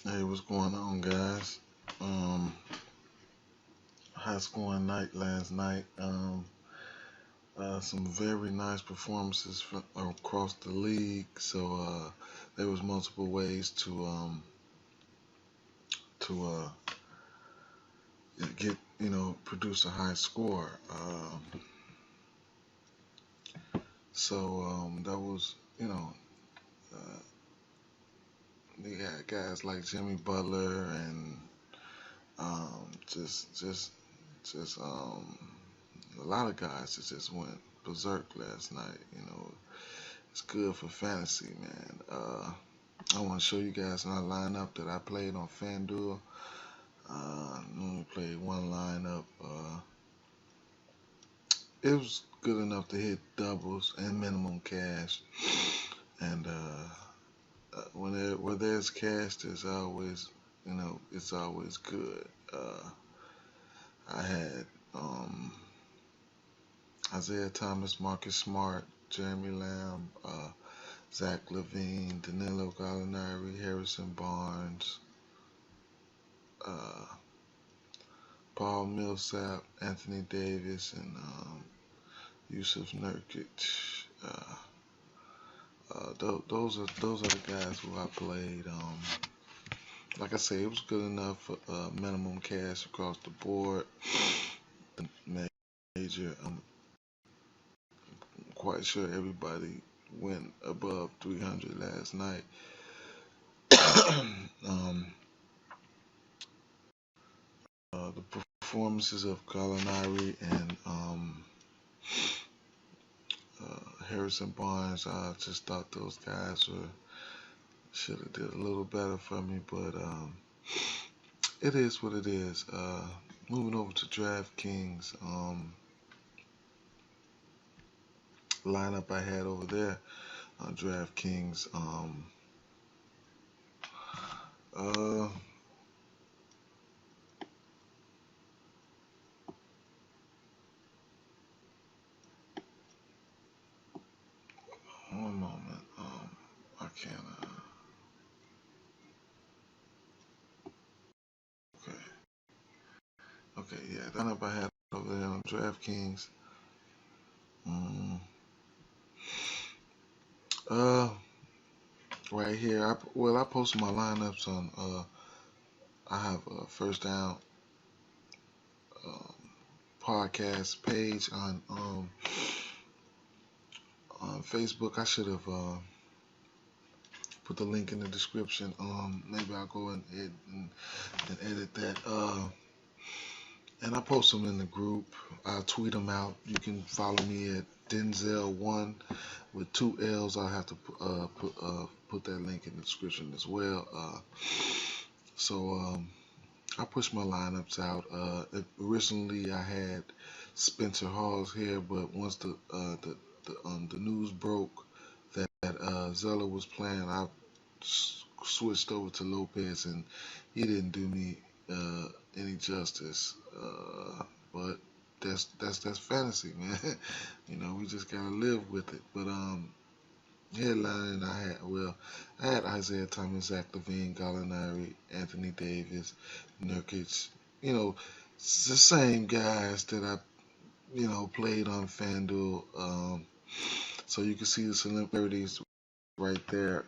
Hey, what's going on, guys? Um, High scoring night last night. Some very nice performances from across the league. There was multiple ways to get produce a high score. That was uh, you got guys like Jimmy Butler and um, just just just a lot of guys that just went berserk last night. It's good for fantasy, man. I want to show you guys my lineup that I played on Fanduel. Only played one lineup. It was good enough to hit doubles and minimum cash. And where there's cash, there's always, it's always good. I had Isaiah Thomas, Marcus Smart, Jeremy Lamb, Zach Levine, Danilo Gallinari, Harrison Barnes, uh, Paul Millsap, Anthony Davis, and Yusuf Nurkic. Those are the guys who I played. Like I say, it was good enough for minimum cash across the board. Major, I'm quite sure everybody went above 300 last night. um, the performances of Gallinari and Harrison Barnes, I just thought those guys should have did a little better for me, but it is what it is. Moving over to DraftKings, lineup I had over there on DraftKings. Uh, One moment. I can't. Okay. Okay. Yeah, the lineup I had over there on DraftKings. Um, uh, right here. I post my lineups on. I have a first down um, podcast page on Facebook. I should have put the link in the description. Maybe I'll go and edit that. And I post them in the group. I tweet them out. You can follow me at Denzel1 with two L's. I'll have to put that link in the description as well. So I push my lineups out. Originally I had Spencer Hawes here, but once the news broke that Zeller was playing, I switched over to Lopez, and he didn't do me any justice. But that's fantasy, man. We just gotta live with it. But headline I had Isaiah Thomas, Zach Levine, Gallinari, Anthony Davis, Nurkic. You know, it's the same guys that I played on FanDuel. So you can see the similarities right there.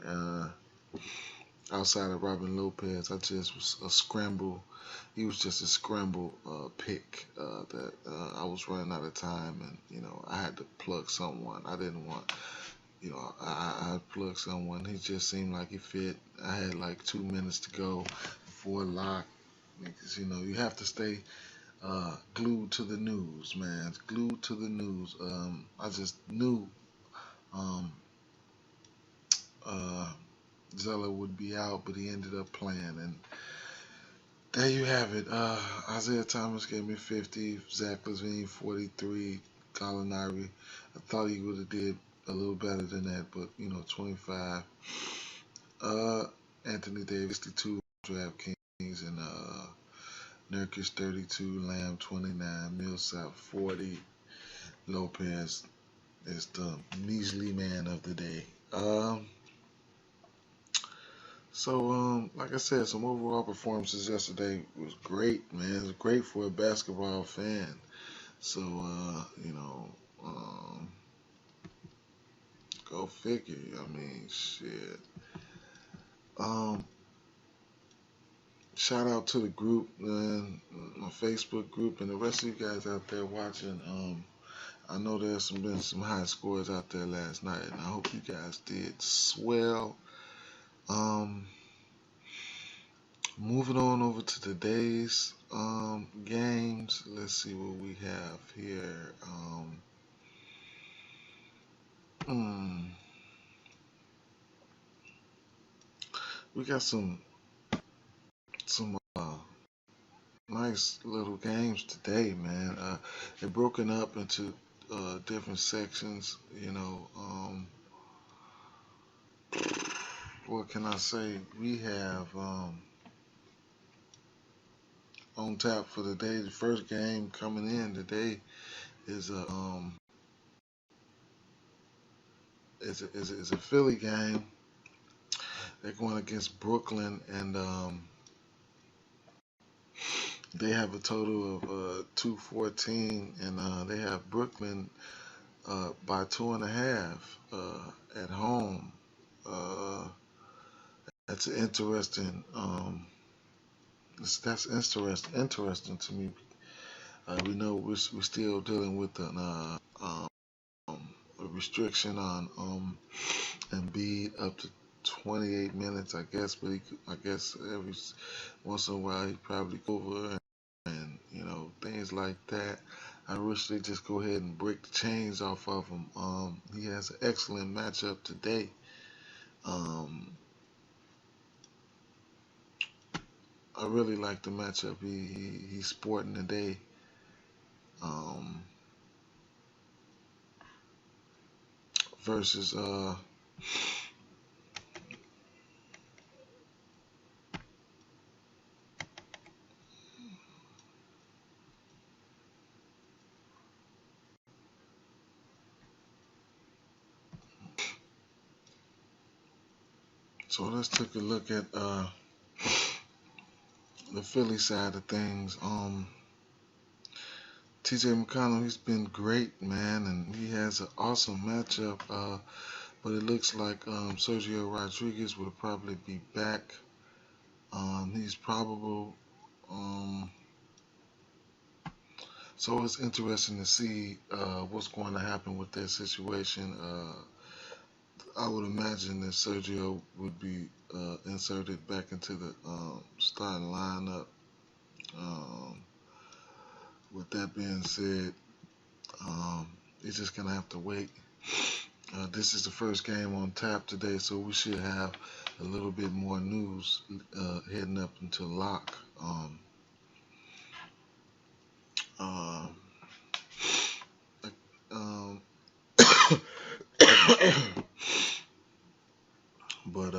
Outside of Robin Lopez, I just was a scramble. He was just a scramble pick that I was running out of time, and I had to plug someone. I didn't want, I plugged someone. He just seemed like he fit. I had like 2 minutes to go before lock, because you have to stay glued to the news, man. Glued to the news. I just knew um, uh, Zeller would be out, but he ended up playing, and there you have it. Isaiah Thomas gave me 50, Zach Levine 43, Gallinari. I thought he would have did a little better than that, but 25. Uh, Anthony Davis 62, DraftKings, and Nurkic 32, Lamb 29, Millsap 40. Lopez is the measly man of the day. So, like I said, some overall performances yesterday was great, man. It was great for a basketball fan. So, go figure. I mean, shit. Um, Shout out to the group, man, my Facebook group, and the rest of you guys out there watching. I know there's been some high scores out there last night, and I hope you guys did swell. Um, Moving on over to today's games. Let's see what we have here. Hmm, we got some nice little games today, man. They're broken up into different sections. What can I say? We have on tap for the day. The first game coming in today is a Philly game. They're going against Brooklyn, and they have a total of 214, and they have Brooklyn by 2.5 at home. Uh, that's interesting. That's interesting to me. We know we're still dealing with a restriction on Embiid up to 28 minutes, I guess. But I guess every once in a while he probably go over and things like that. I wish they just go ahead and break the chains off of him. He has an excellent matchup today. Um, I really like the matchup he's sporting today. Um, versus so let's take a look at the Philly side of things. TJ McConnell, he's been great, man, and he has an awesome matchup. But it looks like Sergio Rodriguez will probably be back. He's probable. Um, so it's interesting to see what's going to happen with that situation. I would imagine that Sergio would be inserted back into the starting lineup. Um, with that being said, um, he's just gonna have to wait. This is the first game on tap today, so we should have a little bit more news heading up into lock. Uh, um, but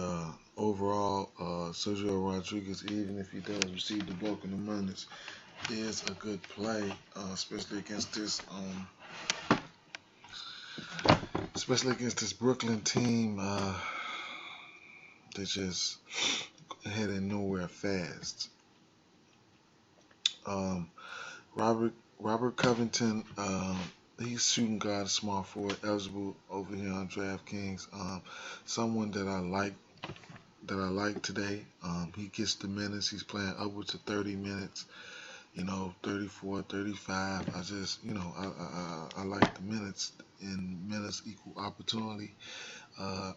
overall, Sergio Rodriguez, even if he does receive the bulk of the minutes, is a good play, especially against this Brooklyn team. They're just heading nowhere fast. Um, Robert Covington, he's shooting guard, small forward, eligible over here on DraftKings. Someone that I like today. He gets the minutes. He's playing upwards of 30 minutes. 34, 35. I just, I like the minutes, and minutes equal opportunity. The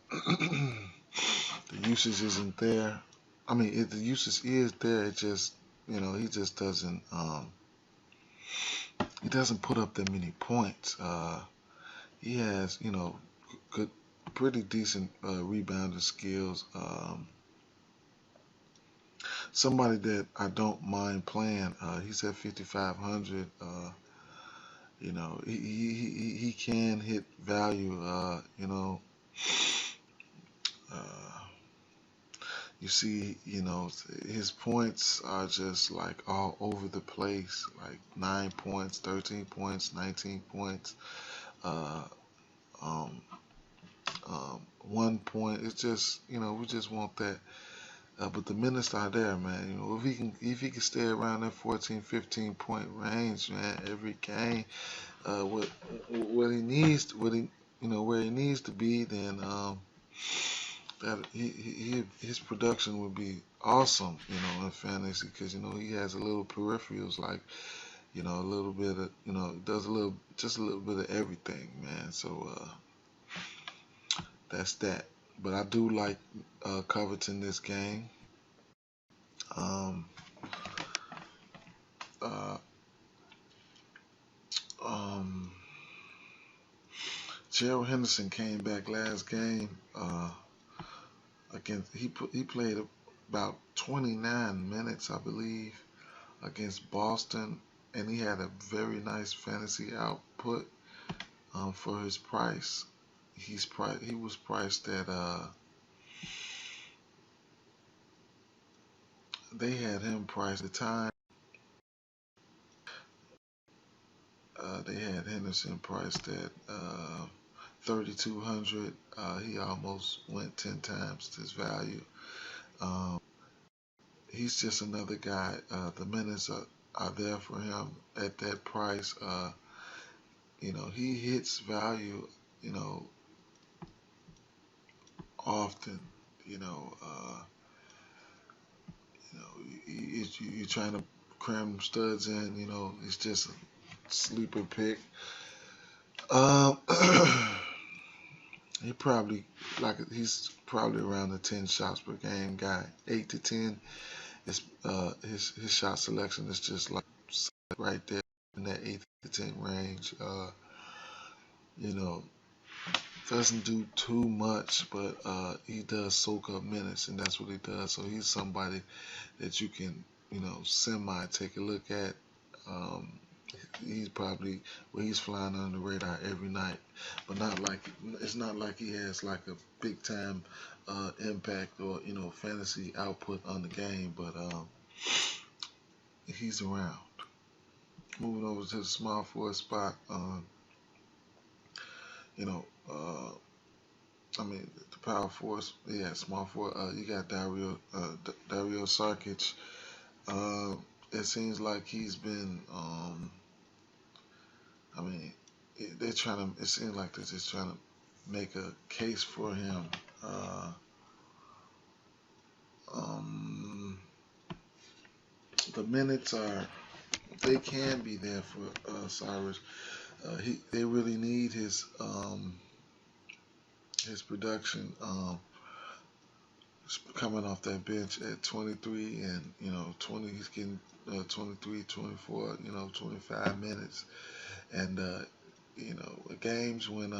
usage isn't there. I mean, the usage is there. It just, he just doesn't. He doesn't put up that many points. He has, good, pretty decent rebounding skills. Somebody that I don't mind playing. He's at 5,500. He can hit value. Uh, you see, his points are just like all over the place. Like 9 points, 13 points, 19 points. Uh, um, 1 point. It's just, we just want that. But the minutes are there, man. You know, if he can stay around that 14, 15 point range, man, every game, what he needs, where he needs to be, then that his production would be awesome, in fantasy, because he has a little peripherals, like a little bit of, does just a little bit of everything, man. So that's that. But I do like Covington this game. Um, uh, um, Gerald Henderson came back last game. Against he played about 29 minutes, I believe, against Boston, and he had a very nice fantasy output for his price. He was priced at they had him priced at the time. They had Henderson priced at 3,200. He almost went 10 times his value. Um, he's just another guy. The minutes are there for him at that price. He hits value, you know, often. You know, uh, you're trying to cram studs in. It's just a sleeper pick. Um, he's probably around the 10 shots per game guy, 8 to 10. His shot selection is just like right there in that 8 to 10 range. You know, doesn't do too much, but he does soak up minutes, and that's what he does. So he's somebody that you can, semi take a look at. Um, he's probably he's flying under the radar every night, but it's not like he has like a big time impact or fantasy output on the game, but he's around. Moving over to the small forward spot, you know, I mean the power force, yeah, small forward. You got Dario Sarkic. Uh, it seems like he's been. I mean, they're trying to. It seems like they're just trying to make a case for him. Uh, um, the minutes they can be there for Cyrus. They really need his production. Coming off that bench at 23 and 20, he's getting 23, 24, 25 minutes, and games when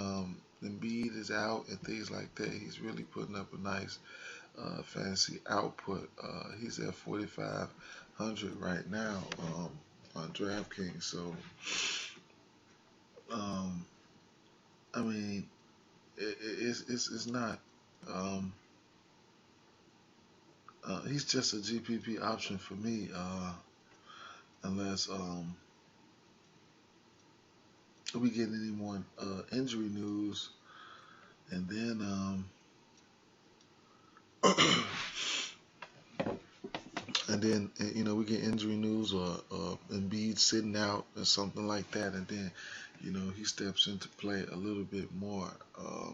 Embiid is out and things like that, he's really putting up a nice fantasy output. He's at 4,500 right now on DraftKings. So, um, I mean, it's not. Um, he's just a GPP option for me, unless we get any more injury news, and then we get injury news or Embiid sitting out or something like that, and then he steps into play a little bit more. Uh,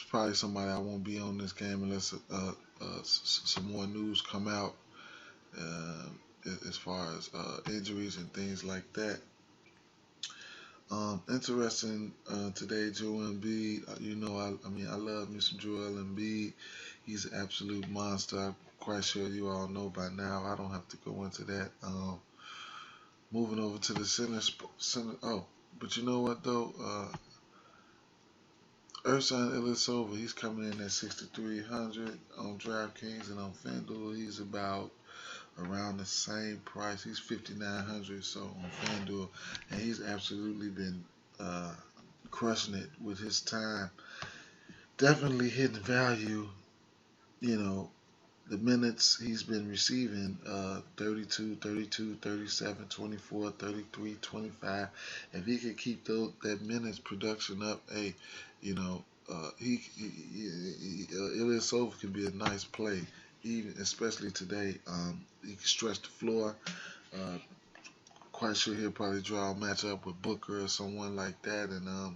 Probably somebody I won't be on this game unless some more news come out uh, as far as injuries and things like that. Interesting today, Joel Embiid. I love Mr. Joel Embiid. He's an absolute monster. I'm quite sure you all know by now. I don't have to go into that. Moving over to the center. Oh, but you know what though? Ersan Ilyasova, he's coming in at 6,300 on DraftKings, and on FanDuel he's about around the same price. He's 5,900 so on FanDuel, and he's absolutely been crushing it with his time. Definitely hitting value. You know, the minutes he's been receiving 32, 32, 37, 24, 33, 25. If he could keep that minutes production up, hey, you know, Ilyasova can be a nice play, even especially today. He can stretch the floor. Uh, Quite sure he'll probably draw a matchup with Booker or someone like that, and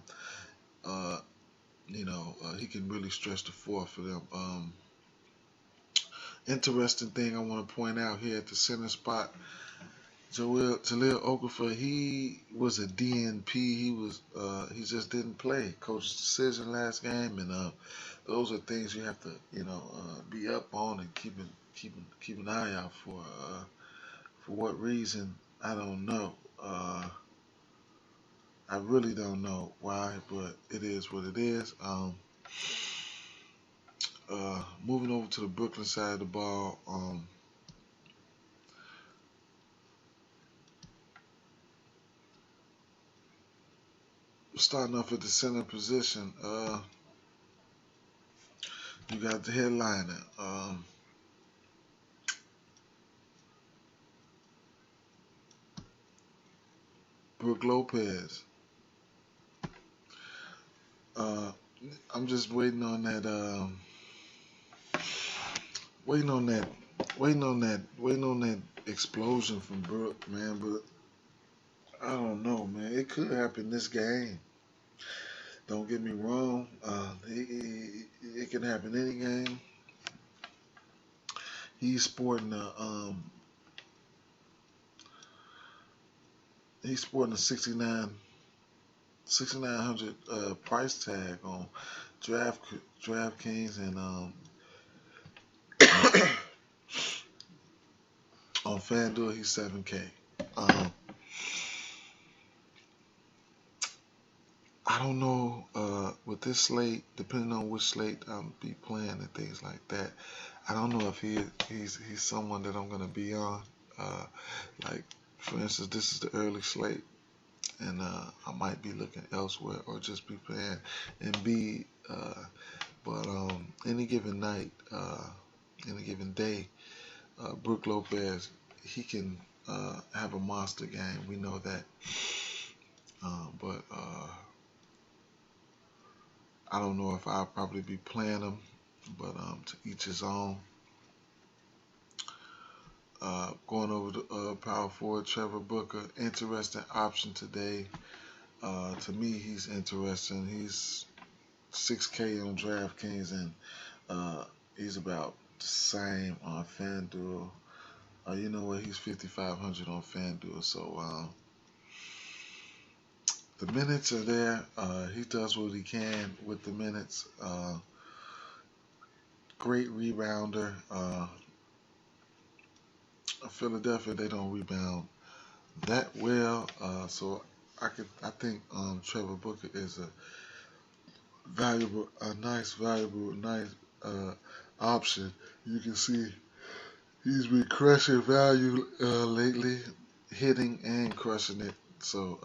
uh, he can really stretch the floor for them. Interesting thing I want to point out here at the center spot, Jaleel Okafor, he was a DNP. He just didn't play. Coach's decision last game, and those are things you have to be up on and keep an eye out for. For what reason, I don't know. I really don't know why, but it is what it is. Moving over to the Brooklyn side of the ball, starting off at the center position, you got the headliner, Brook Lopez. Uh, I'm just waiting on that, waiting on that explosion from Brook, man. But I don't know, man. It could happen this game. Don't get me wrong. It can happen any game. He's sporting a he's sporting a 6,900 price tag on DraftKings and on FanDuel he's 7K. Um, I don't know with this slate, depending on which slate I'm be playing and things like that. I don't know if he's someone that I'm gonna be on. Uh, like for instance, this is the early slate, and I might be looking elsewhere or just be playing Embiid. But any given night, any given day, Brook Lopez, he can have a monster game. We know that. But I don't know if I'll probably be playing him. But to each his own. Going over to power forward Trevor Booker, interesting option today. To me, he's interesting. He's 6K on DraftKings, and he's about the same on FanDuel. You know what? He's 5,500 on FanDuel. So the minutes are there. He does what he can with the minutes. Great rebounder. Philadelphia, they don't rebound that well. So I think Trevor Booker is nice option. You can see he's been crushing value lately, hitting and crushing it. So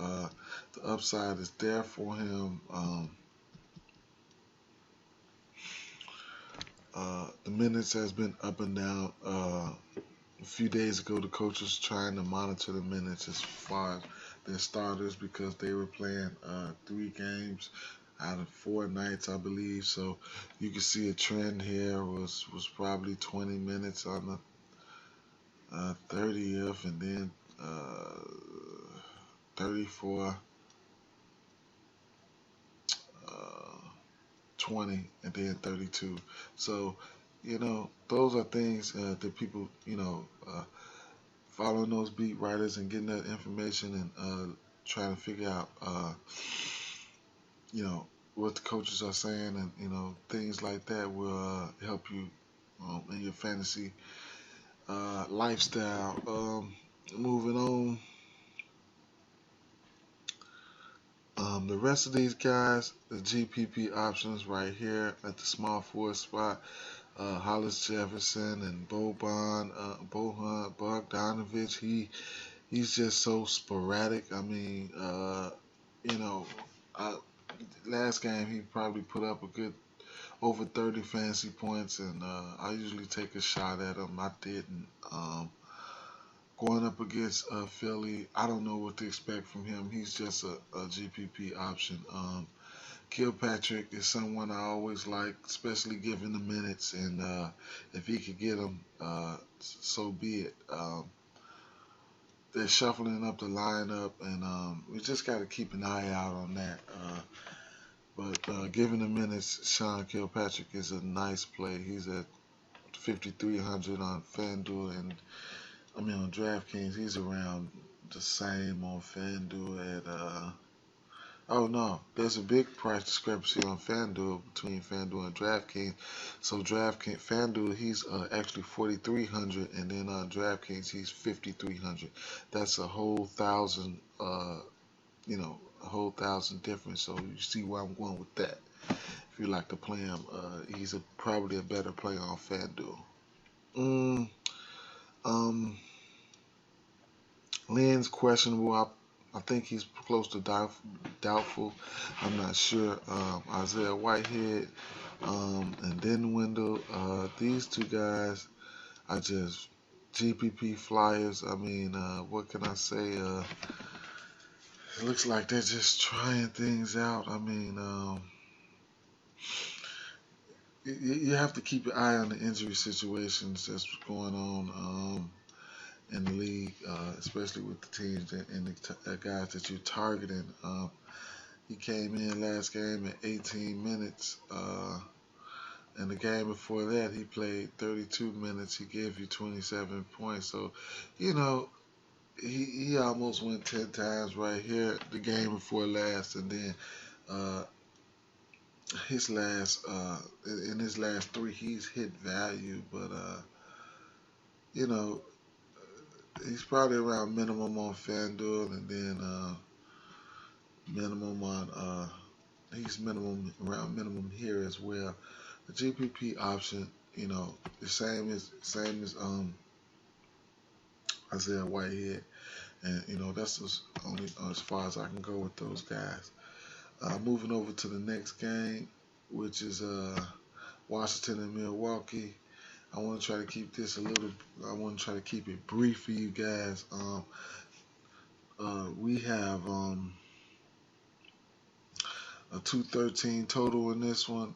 the upside is there for him. The minutes has been up and down. A few days ago, the coach was trying to monitor the minutes as far as their starters because they were playing 3 games out of 4 nights, I believe. So you can see a trend here was probably 20 minutes on the 30th, and then 34, uh, 20, and then 32. So those are things that people following those beat writers and getting that information and trying to figure out what the coaches are saying, and things like that will help you in your fantasy lifestyle. Moving on, the rest of these guys, the GPP options right here at the small forward spot, Hollis Jefferson and Bohan Bogdanovich. He's just so sporadic. I mean, you know, I, last game he probably put up a good over 30 fantasy points, and I usually take a shot at him. I didn't. Going up against Philly, I don't know what to expect from him. He's just a GPP option. Kilpatrick is someone I always like, especially given the minutes, and if he could get them, so be it. They're shuffling up the lineup, and we just got to keep an eye out on that. But given the minutes, Sean Kilpatrick is a nice play. He's at 5,300 on FanDuel, and I mean on DraftKings. He's around the same on FanDuel at oh no, there's a big price discrepancy on FanDuel between FanDuel and DraftKings. So DraftKings, FanDuel, he's actually 4,300, and then on DraftKings he's 5,300. That's a whole thousand, a whole thousand difference. So you see where I'm going with that. If you like to play him, he's probably a better player on FanDuel. Mm, um, Lynn's questionable. I think he's close to doubtful. I'm not sure. Isaiah Whitehead and then Wendell. These two guys are just GPP flyers. I mean, what can I say? It looks like they're just trying things out. I mean, you have to keep your eye on the injury situations that's going on in the league, especially with the teams and the guys that you're targeting. He came in last game at 18 minutes, and the game before that he played 32 minutes. He gave you 27 points. So, you know, he almost went 10 times right here the game before last, and then his last in his last three he's hit value, but you know he's probably around minimum on FanDuel, and then minimum on he's minimum around minimum here as well. The GPP option, the same as Isaiah Whitehead, and that's only as far as I can go with those guys. Moving over to the next game, which is Washington and Milwaukee. I want to try to keep this I want to try to keep it brief for you guys. We have a 213 total in this one.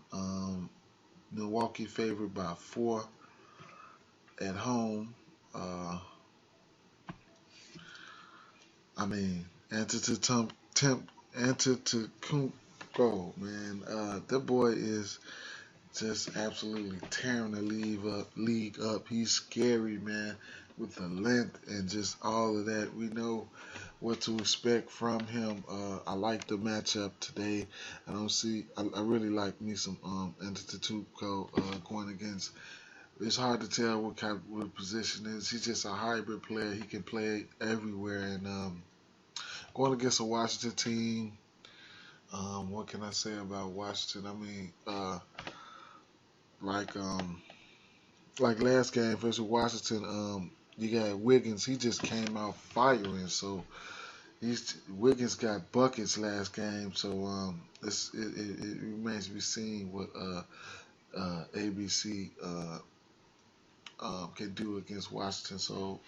Milwaukee favored by 4 at home. I mean, Antetokounmpo, man, that boy is just absolutely tearing the league up. He's scary, man, with the length and just all of that. We know what to expect from him. I like the matchup today. I really like me some Antetokounmpo going against. It's hard to tell what position is. He's just a hybrid player. He can play everywhere, and going against a Washington team. What can I say about Washington? I mean, like last game versus Washington, you got Wiggins. He just came out firing. So Wiggins got buckets last game. So it remains to be seen what ABC can do against Washington. So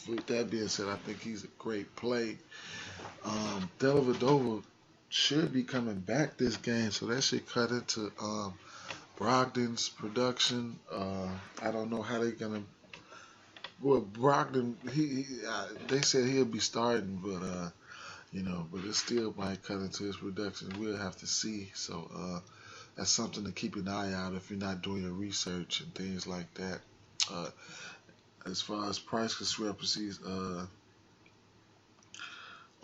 with that being said, I think he's a great play. Dellavedova should be coming back this game, so that should cut into Brogdon's production. I don't know how they're gonna. Well, Brogdon, they said he'll be starting, but but it still might cut into his production. We'll have to see. So that's something to keep an eye out if you're not doing your research and things like that. As far as price discrepancies,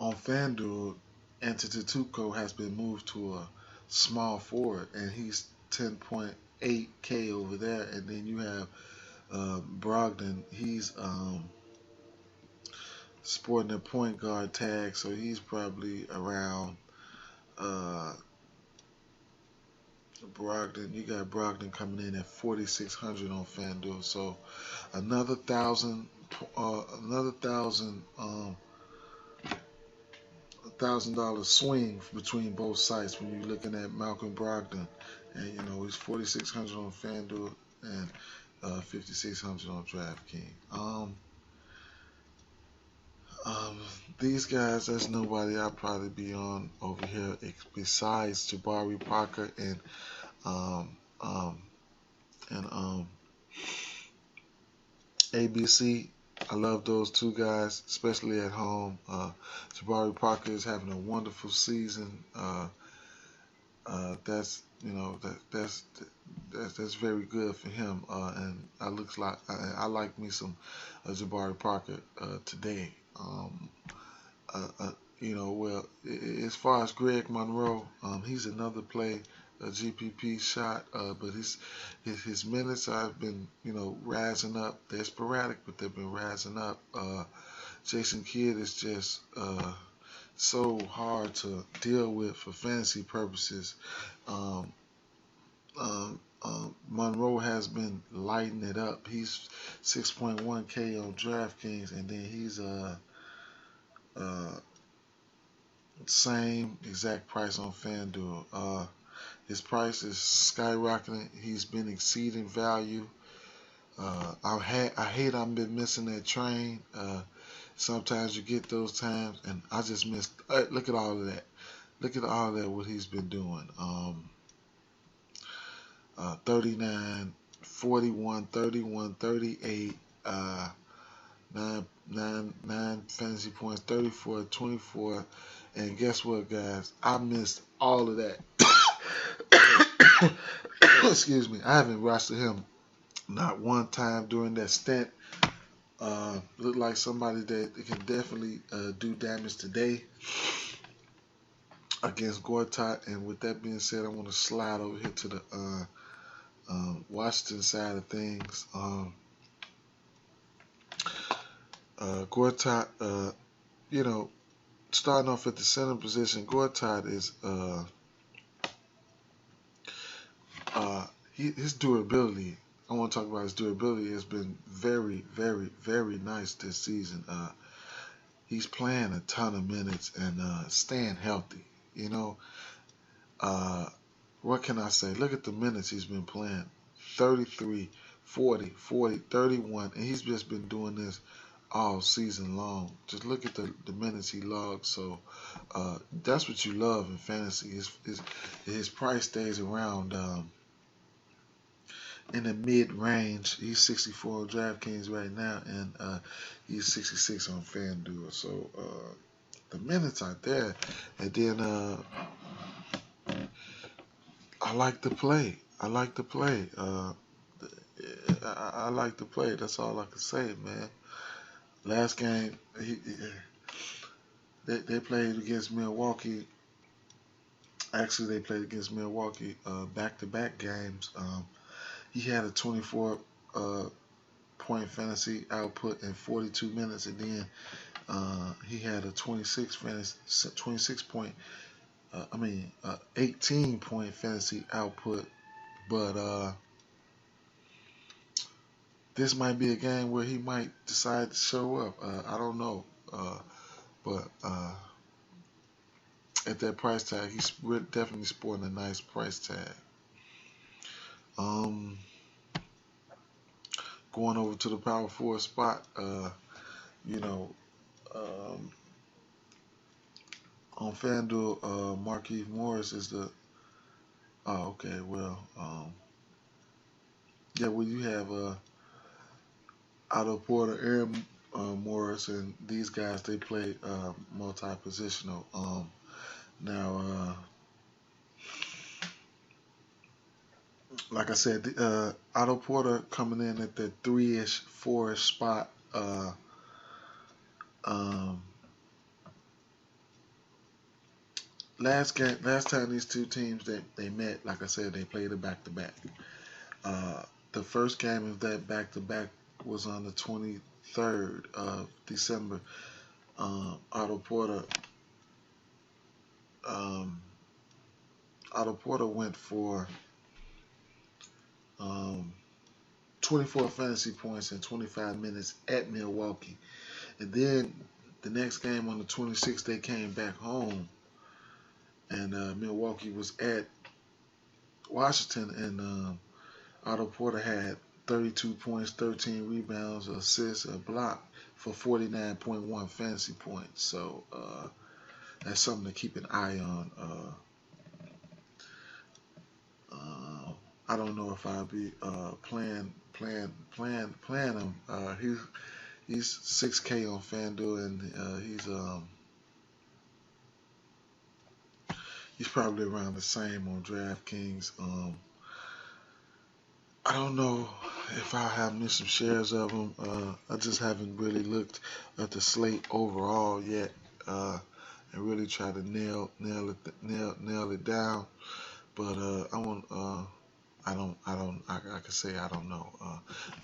on FanDuel, Antetokounmpo has been moved to a small forward, and he's 10.8K over there. And then you have Brogdon. He's sporting a point guard tag, so he's probably around Brogdon. You got Brogdon coming in at 4,600 on FanDuel. So another thousand, $1,000 swing between both sites when you're looking at Malcolm Brogdon, and he's 4,600 on FanDuel and 5,600 on DraftKings. Um, these guys, there's nobody I'll probably be on over here besides Jabari Parker um, um, and ABC. I love those two guys, especially at home. Jabari Parker is having a wonderful season. That's that's very good for him. And I looks like I like me some Jabari Parker today. Uh, uh, well, as far as Greg Monroe, he's another play, a GPP shot, but his minutes have been, rising up. They're sporadic, but they've been rising up. Jason Kidd is just so hard to deal with for fantasy purposes. Um, Monroe has been lighting it up. He's 6.1K on DraftKings, and then he's uh, same exact price on FanDuel. His price is skyrocketing. He's been exceeding value. I hate I've been missing that train. Sometimes you get those times, and I just missed. Look at all of that. Look at all of that. What he's been doing. 39, 41, 31, 38. 9 fantasy points, 34, 24, and guess what, guys? I missed all of that. Excuse me. I haven't rostered him not one time during that stint. Looked like somebody that can definitely do damage today against Gortat. And with that being said, I want to slide over here to the Washington side of things. Gortat, starting off at the center position, Gortat is his durability. I want to talk about his durability. Has been very, very, very nice this season. He's playing a ton of minutes and staying healthy. What can I say? Look at the minutes he's been playing: 33, 40, 40, 31, and he's just been doing this all season long. Just look at the minutes he logged. So that's what you love in fantasy. His price stays around in the mid range. He's 64 on DraftKings right now, and he's 66 on FanDuel. So the minutes are there, and then I like the play. I like the play. I like the play. That's all I can say, man. Last game, they played against Milwaukee. Actually, they played against Milwaukee back-to-back games. He had a 24 point fantasy output in 42 minutes, and then he had a 18 point fantasy output. But this might be a game where he might decide to show up. I don't know, but at that price tag, he's definitely sporting a nice price tag. Going over to the power forward spot, on FanDuel, Marquise Morris is the. Oh, okay. Well, yeah. Well, you have Otto Porter, Aaron Morris, and these guys. They play multi-positional. Now, like I said, Otto Porter coming in at the 3-ish, 4-ish spot. Last time these two teams they met, like I said, they played a back-to-back. The first game of that back-to-back was on the 23rd of December. Otto Porter went for 24 fantasy points in 25 minutes at Milwaukee. And then the next game on the 26th, they came back home, and Milwaukee was at Washington, and Otto Porter had 32 points, 13 rebounds, assists, a block. for 49.1 fantasy points. So that's something to keep an eye on. I don't know if I'll be playing him. He's 6K on FanDuel, and he's probably around the same on DraftKings. I don't know if I have missed some shares of him. I just haven't really looked at the slate overall yet, and really try to nail it down. But I can say I don't know.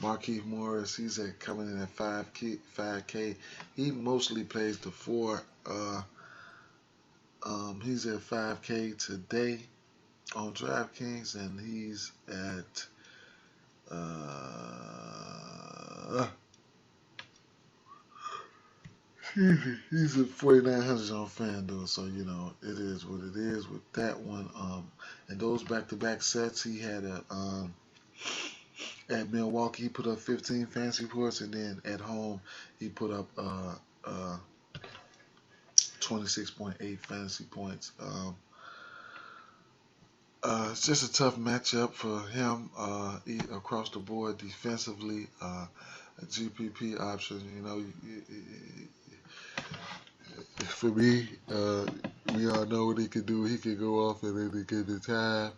Marquise Morris, he's coming in at 5K. He mostly plays the 4. He's at 5K today on DraftKings, and he's at he's at 4,900 on FanDuel. So it is what it is with that one. And those back-to-back sets, he had at Milwaukee, he put up 15 fantasy points, and then at home he put up 26.8 fantasy points. It's just a tough matchup for him across the board defensively. A GPP option, for me, we all know what he can do. He can go off at any given time.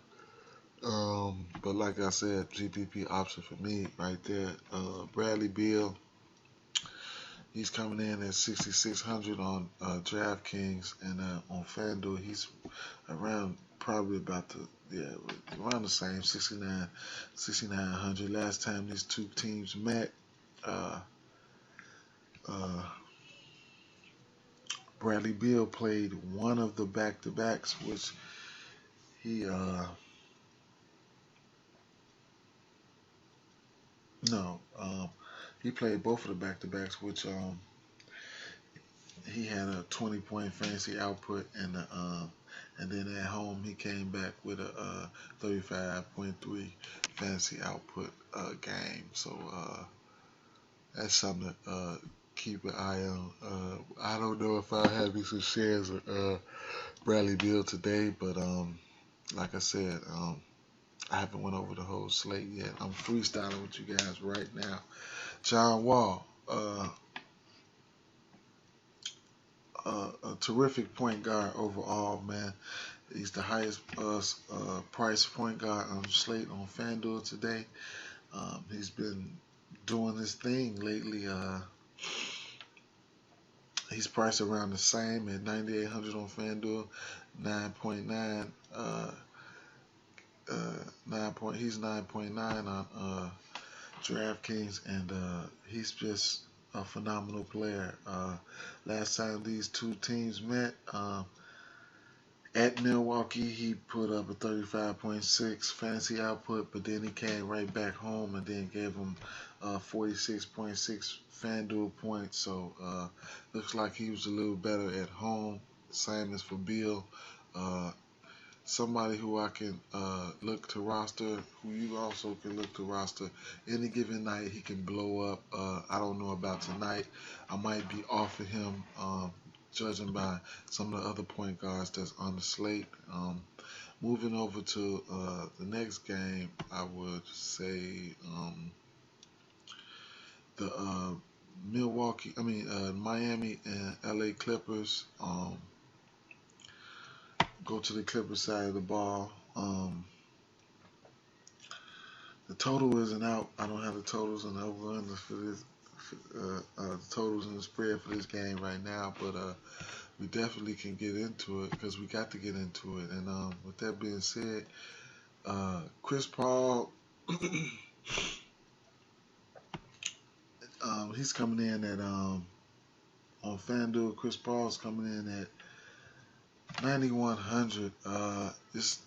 But like I said, GPP option for me right there. Bradley Beal, he's coming in at 6,600 on DraftKings, and on FanDuel he's around probably around the same 6,900. Last time these two teams met, Bradley Beal played one of the back-to-backs, which he he played both of the back-to-backs, which he had a 20-point fantasy output, and then at home he came back with a 35.3 fantasy output game. So that's something to keep an eye on. I don't know if I have some shares of Bradley Beal today, but like I said, I haven't went over the whole slate yet. I'm freestyling with you guys right now. John Wall, a terrific point guard overall, man. He's the highest price point guard on the slate on FanDuel today. He's been doing this thing lately. He's priced around the same at 9,800 on FanDuel, 9.9. He's 9.9 on DraftKings, and he's just a phenomenal player. Last time these two teams met, at Milwaukee, he put up a 35.6 fantasy output, but then he came right back home and then gave him 46.6 FanDuel points. So looks like he was a little better at home. Same as for Beal. Somebody who I can look to roster, who you also can look to roster. Any given night, he can blow up. I don't know about tonight. I might be off of him, judging by some of the other point guards that's on the slate. Moving over to the next game, I would say the Miami and LA Clippers. Go to the Clippers side of the ball. The total isn't out. I don't have the totals and the over-under for this. The totals and the spread for this game right now, but we definitely can get into it because we got to get into it. And with that being said, Chris Paul, he's coming in at on FanDuel. Chris Paul's coming in at 9,100. This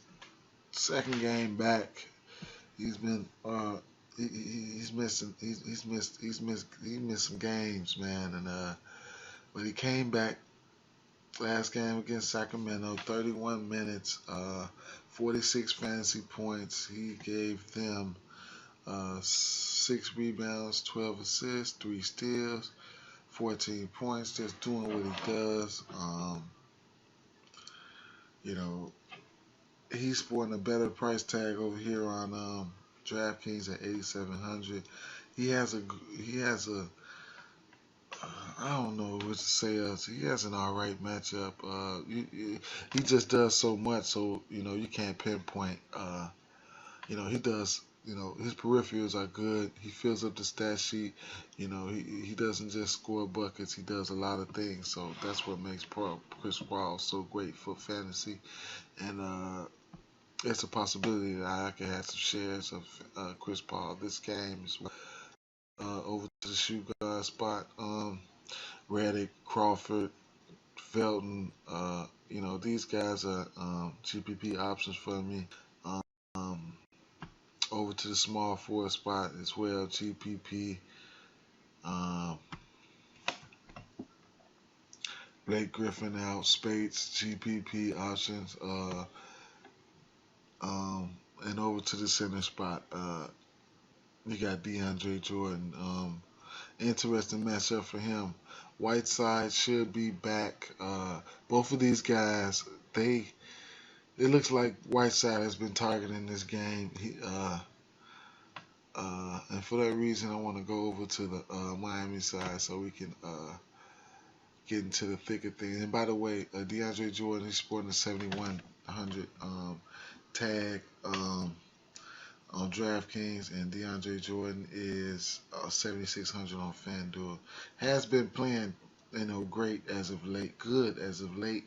second game back, he's been he's missed some games, man, and but he came back last game against Sacramento, 31 minutes, 46 fantasy points. He gave them 6 rebounds, 12 assists, 3 steals, 14 points, just doing what he does. You know, he's sporting a better price tag over here on DraftKings at 8,700. He has a I don't know what to say else. He has an all right matchup. He just does so much, so you can't pinpoint. He does. His peripherals are good. He fills up the stat sheet. He doesn't just score buckets. He does a lot of things. So that's what makes Chris Paul so great for fantasy. And it's a possibility that I could have some shares of Chris Paul this game as well. Over to the shoot guard spot. Reddick, Crawford, Felton. These guys are GPP options for me. Um, Over to the small forward spot as well, GPP. Um, Blake Griffin out, Spates, GPP options. And over to the center spot, you got DeAndre Jordan. Interesting matchup for him. Whiteside should be back. Both of these guys, it looks like Whiteside has been targeting this game. And for that reason, I want to go over to the Miami side so we can get into the thick of things. And by the way, DeAndre Jordan, he's sporting a 7,100 tag on DraftKings, and DeAndre Jordan is 7,600 on FanDuel. Has been playing, great as of late, good as of late.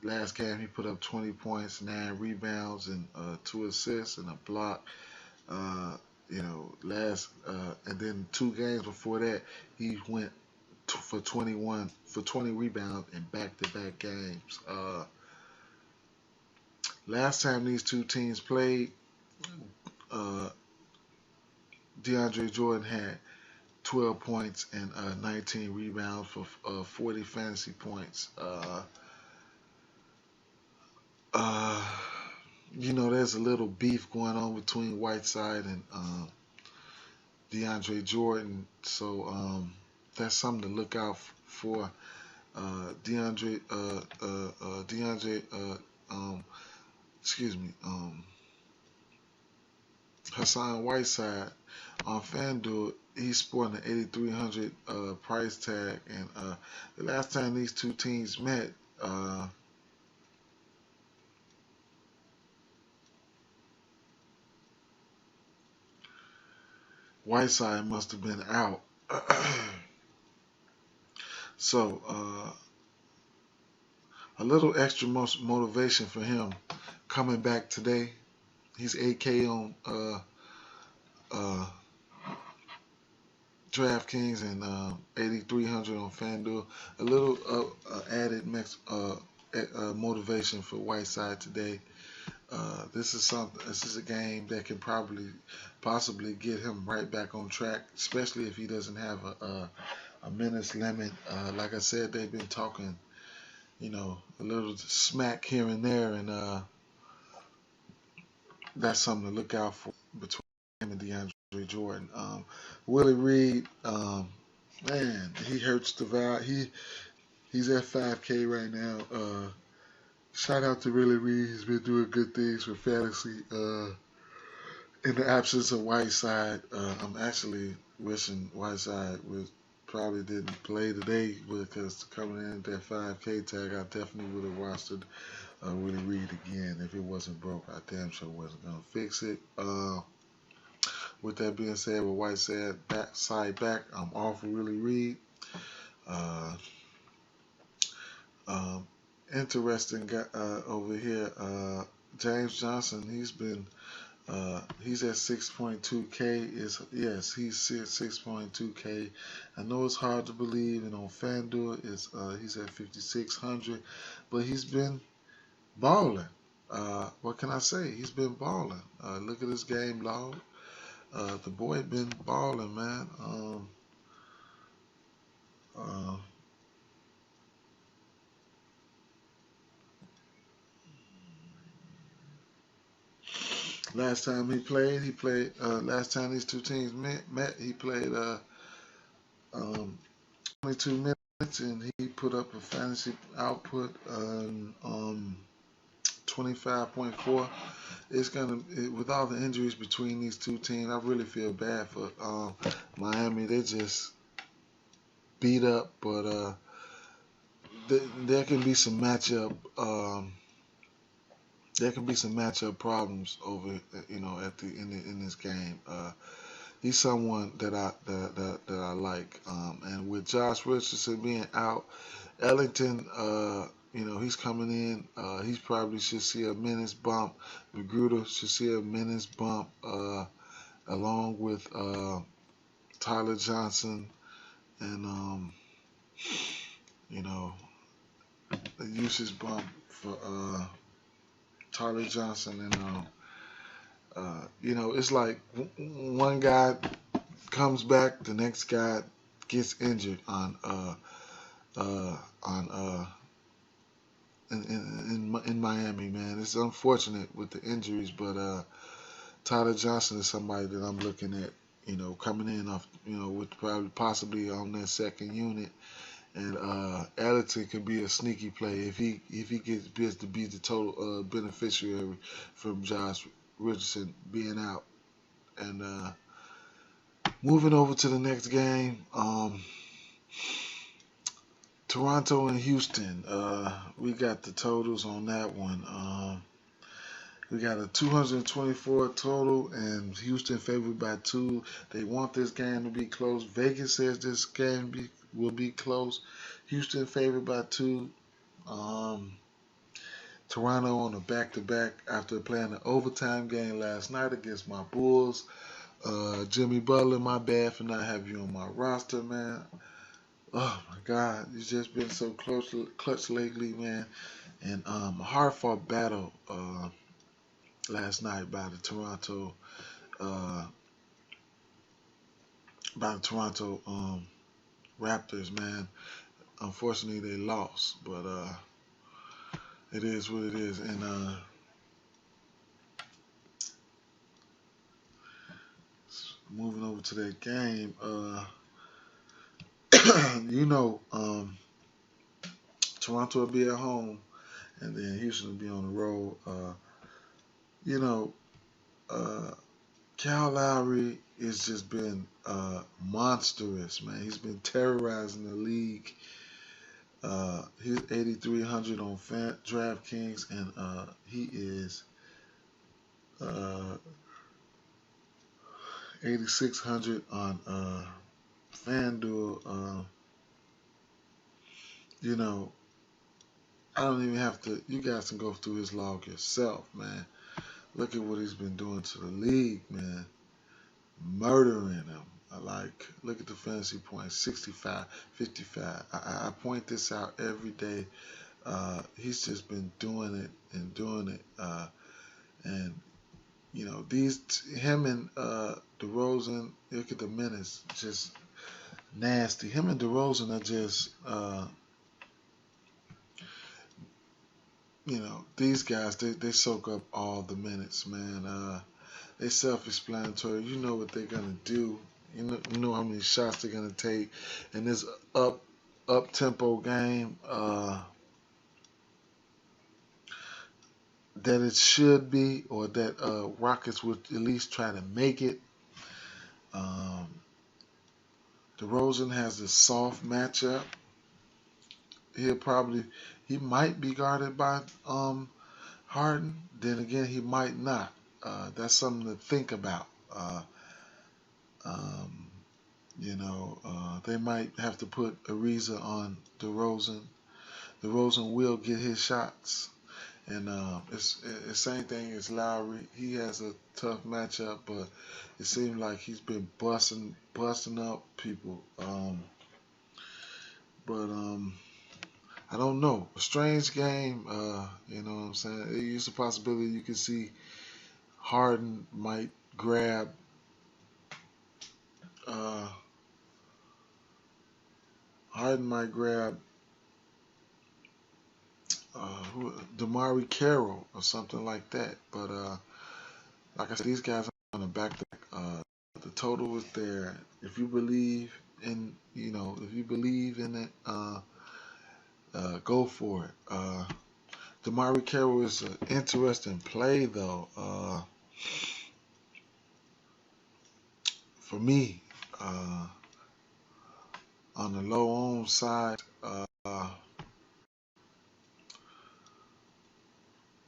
Last game he put up 20 points, 9 rebounds, and 2 assists and a block. And then 2 games before that he went for 20 rebounds in back-to-back games. Last time these two teams played, DeAndre Jordan had 12 points and 19 rebounds for 40 fantasy points. There's a little beef going on between Whiteside and DeAndre Jordan, so that's something to look out for. DeAndre, Hassan Whiteside on FanDuel, he's sporting an 8,300 price tag, and the last time these two teams met, Whiteside must have been out. So a little extra motivation for him coming back today. He's 8K on DraftKings and 8,300 on FanDuel. A little added motivation for Whiteside today. This is a game that can possibly get him right back on track, especially if he doesn't have a minutes limit. Like I said, they've been talking, a little smack here and there, and that's something to look out for between him and DeAndre Jordan. Willie Reed, man, he hurts the value. He's at 5K right now. Shout out to Willie Reed. He's been doing good things for fantasy. In the absence of Whiteside, I'm actually wishing Whiteside probably didn't play today, because coming in at that 5K tag, I definitely would have watched it. Willie Reed again. If it wasn't broke, I damn sure wasn't gonna fix it. With that being said, with Whiteside back, I'm off of Willie Reed. Interesting guy over here. James Johnson. He's at 6.2K. He's at 6.2K. I know it's hard to believe, and on FanDuel he's at 5,600, but he's been balling. What can I say? He's been balling. Look at his game log. The boy been balling, man. Last time he played. Last time these two teams met, he played um, 22 minutes, and he put up a fantasy output on 25.4. It's with all the injuries between these two teams, I really feel bad for Miami. They just beat up, but there can be some matchup. There can be some matchup problems over, in this game. He's someone that I like, and with Josh Richardson being out, Ellington, he's coming in. He's probably should see a minutes bump. Magruder should see a minutes bump, along with Tyler Johnson, and you know, the usage bump for Tyler Johnson, and it's like one guy comes back, the next guy gets injured in Miami, man. It's unfortunate with the injuries, but Tyler Johnson is somebody that I'm looking at, coming in off, with probably possibly on that second unit. And Ellington could be a sneaky play if he gets to be the total beneficiary from Josh Richardson being out. And moving over to the next game, Toronto and Houston. We got the totals on that one. We got a 224 total, and Houston favored by 2. They want this game to be close. Vegas says this game will be close. Houston favored by 2. Toronto on a back-to-back after playing an overtime game last night against my Bulls. Jimmy Butler, my bad for not having you on my roster, man. Oh my God, you've just been so clutch lately, man. And a hard-fought battle last night by the Toronto uh, Raptors, man. Unfortunately, they lost, but it is what it is. And moving over to that game, Toronto will be at home, and then Houston will be on the road. You know, uh, Kyle Lowry has just been monstrous, man. He's been terrorizing the league. He's 8,300 on DraftKings, and he is 8,600 on Fanduel. You know, I don't even have to. You guys can go through his log yourself, man. Look at what he's been doing to the league, man. Murdering them. Look at the fantasy points, 65, 55. I point this out every day. He's just been doing it and doing it. And, him and DeRozan, look at the minutes, just nasty. Him and DeRozan are just, these guys, they soak up all the minutes, man. They self-explanatory. You know what they're gonna do. You know how many shots they're gonna take in this up tempo game. That it should be, or that Rockets would at least try to make it. DeRozan has a soft matchup. He might be guarded by Harden. Then again, he might not. That's something to think about. Um, they might have to put Ariza on DeRozan. DeRozan will get his shots. And it's the same thing as Lowry. He has a tough matchup, but it seems like he's been busting up people. But I don't know. A strange game. You know what I'm saying? It's a possibility you can see Harden might grab. Uh, Harden might grab Damari Carroll or something like that. But like I said, these guys are on a back. The total is there. If you believe and if you believe in it, go for it. Damari Carroll is an interesting play though. For me, on the low owned side,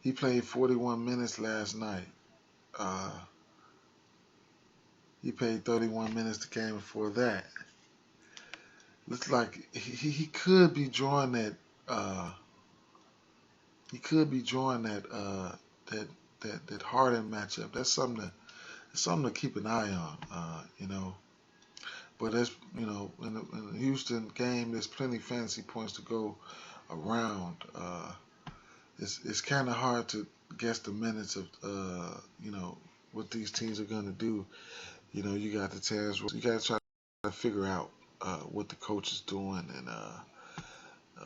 he played 41 minutes last night. He played 31 minutes the game before that. Looks like he could be drawing that. He could be drawing that Harden matchup. That's something to keep an eye on. But in the Houston game, there's plenty of fantasy points to go around. It's kind of hard to guess the minutes of what these teams are going to do. You got the Terrence. You got to try to figure out what the coach is doing and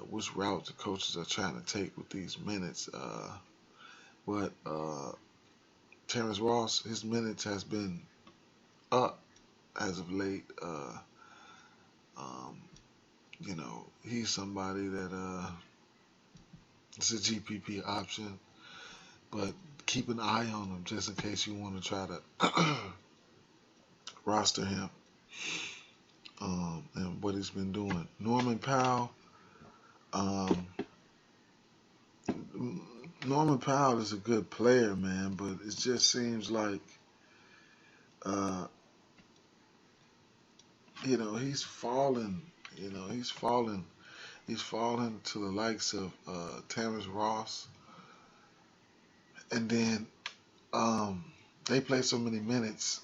which route the coaches are trying to take with these minutes. But Terrence Ross, his minutes has been up as of late. Um, he's somebody that it's a GPP option, but keep an eye on him just in case you want to try to roster him and what he's been doing. Norman Powell. Norman Powell is a good player, man, but it just seems like, he's fallen. He's fallen to the likes of Terrence Ross, and then they play so many minutes.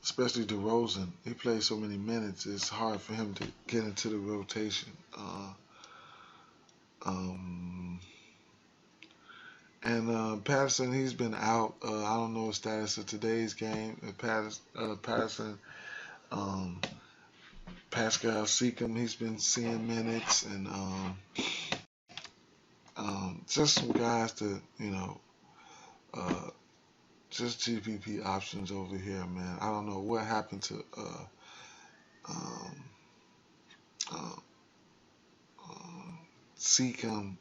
Especially DeRozan, he plays so many minutes. It's hard for him to get into the rotation. And Patterson, he's been out. I don't know the status of today's game. Patterson, um, Pascal Siakam, he's been seeing minutes, and just some guys to, just GPP options over here, man. I don't know what happened to um, uh, Siakam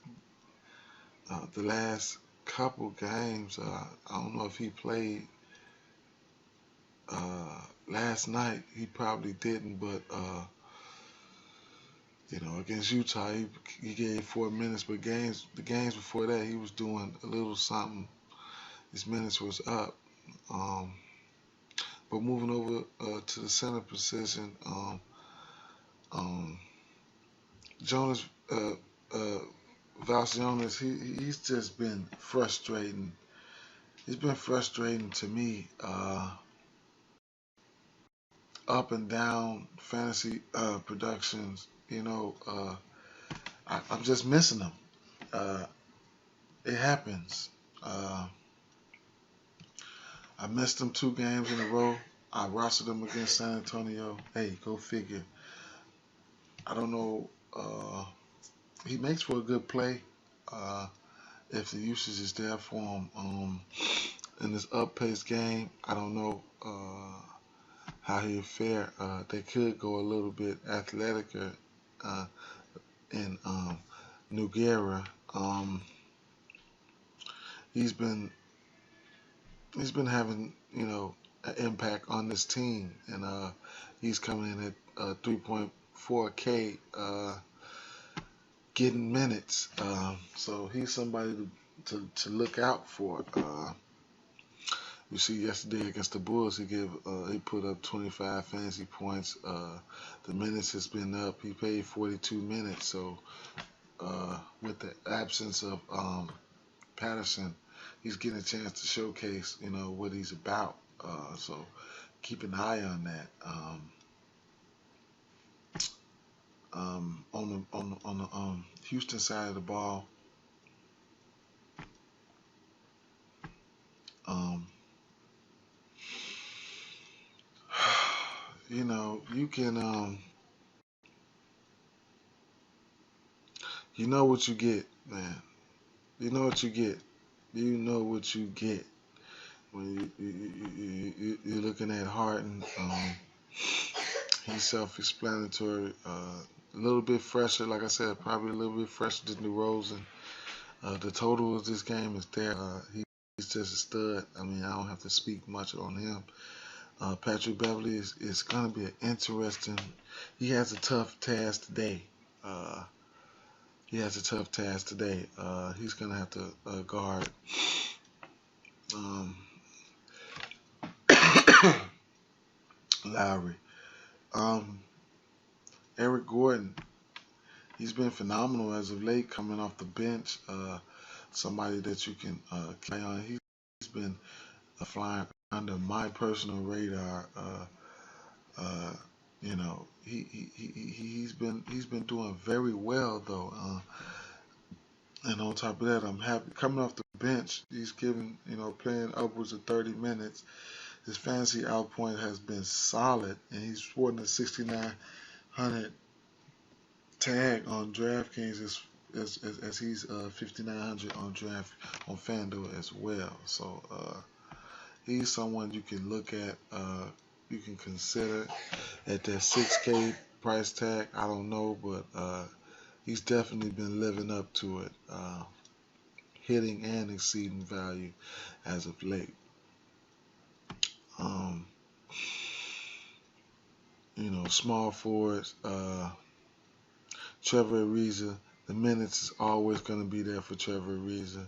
the last couple games. I don't know if he played last night. He probably didn't, but against Utah, he gave 4 minutes. But the games before that, he was doing a little something. His minutes was up. But moving over to the center position, Jonas Valanciunas, he's just been frustrating. He's been frustrating to me. Up and down fantasy productions. I'm just missing him. It happens. I missed him 2 games in a row. I rostered him against San Antonio. Hey, go figure. I don't know. He makes for a good play if the usage is there for him. In this up-paced game, I don't know how he'll fare. They could go a little bit athleticer in Nogueira. He's been having an impact on this team, and he's coming in at 3.4K, getting minutes. So he's somebody to look out for. You see, yesterday against the Bulls, he put up 25 fantasy points. The minutes has been up. He played 42 minutes. So with the absence of Patterson, he's getting a chance to showcase, what he's about. So keep an eye on that. On the Houston side of the ball, you can, you know what you get, man. You know what you get. You know what you get when you're looking at Harden, he's self-explanatory. A little bit fresher, like I said, probably a little bit fresher than DeRozan. The total of this game is there. He's just a stud. I mean, I don't have to speak much on him. Patrick Beverly is going to be an interesting. He has a tough task today. Uh, he's going to have to guard um, Lowry. Um, Eric Gordon, he's been phenomenal as of late, coming off the bench. Somebody that you can count on. He's been flying under my personal radar. Uh, he's been doing very well though. And on top of that, I'm happy coming off the bench. He's giving playing upwards of 30 minutes. His fantasy outpoint has been solid, and he's sporting a 6,900 tag on DraftKings as he's 5,900 on FanDuel as well. So he's someone you can look at. You can consider at that 6K price tag. I don't know, but he's definitely been living up to it, hitting and exceeding value as of late. Um, Small forwards. Trevor Ariza, the minutes is always going to be there for Trevor Ariza.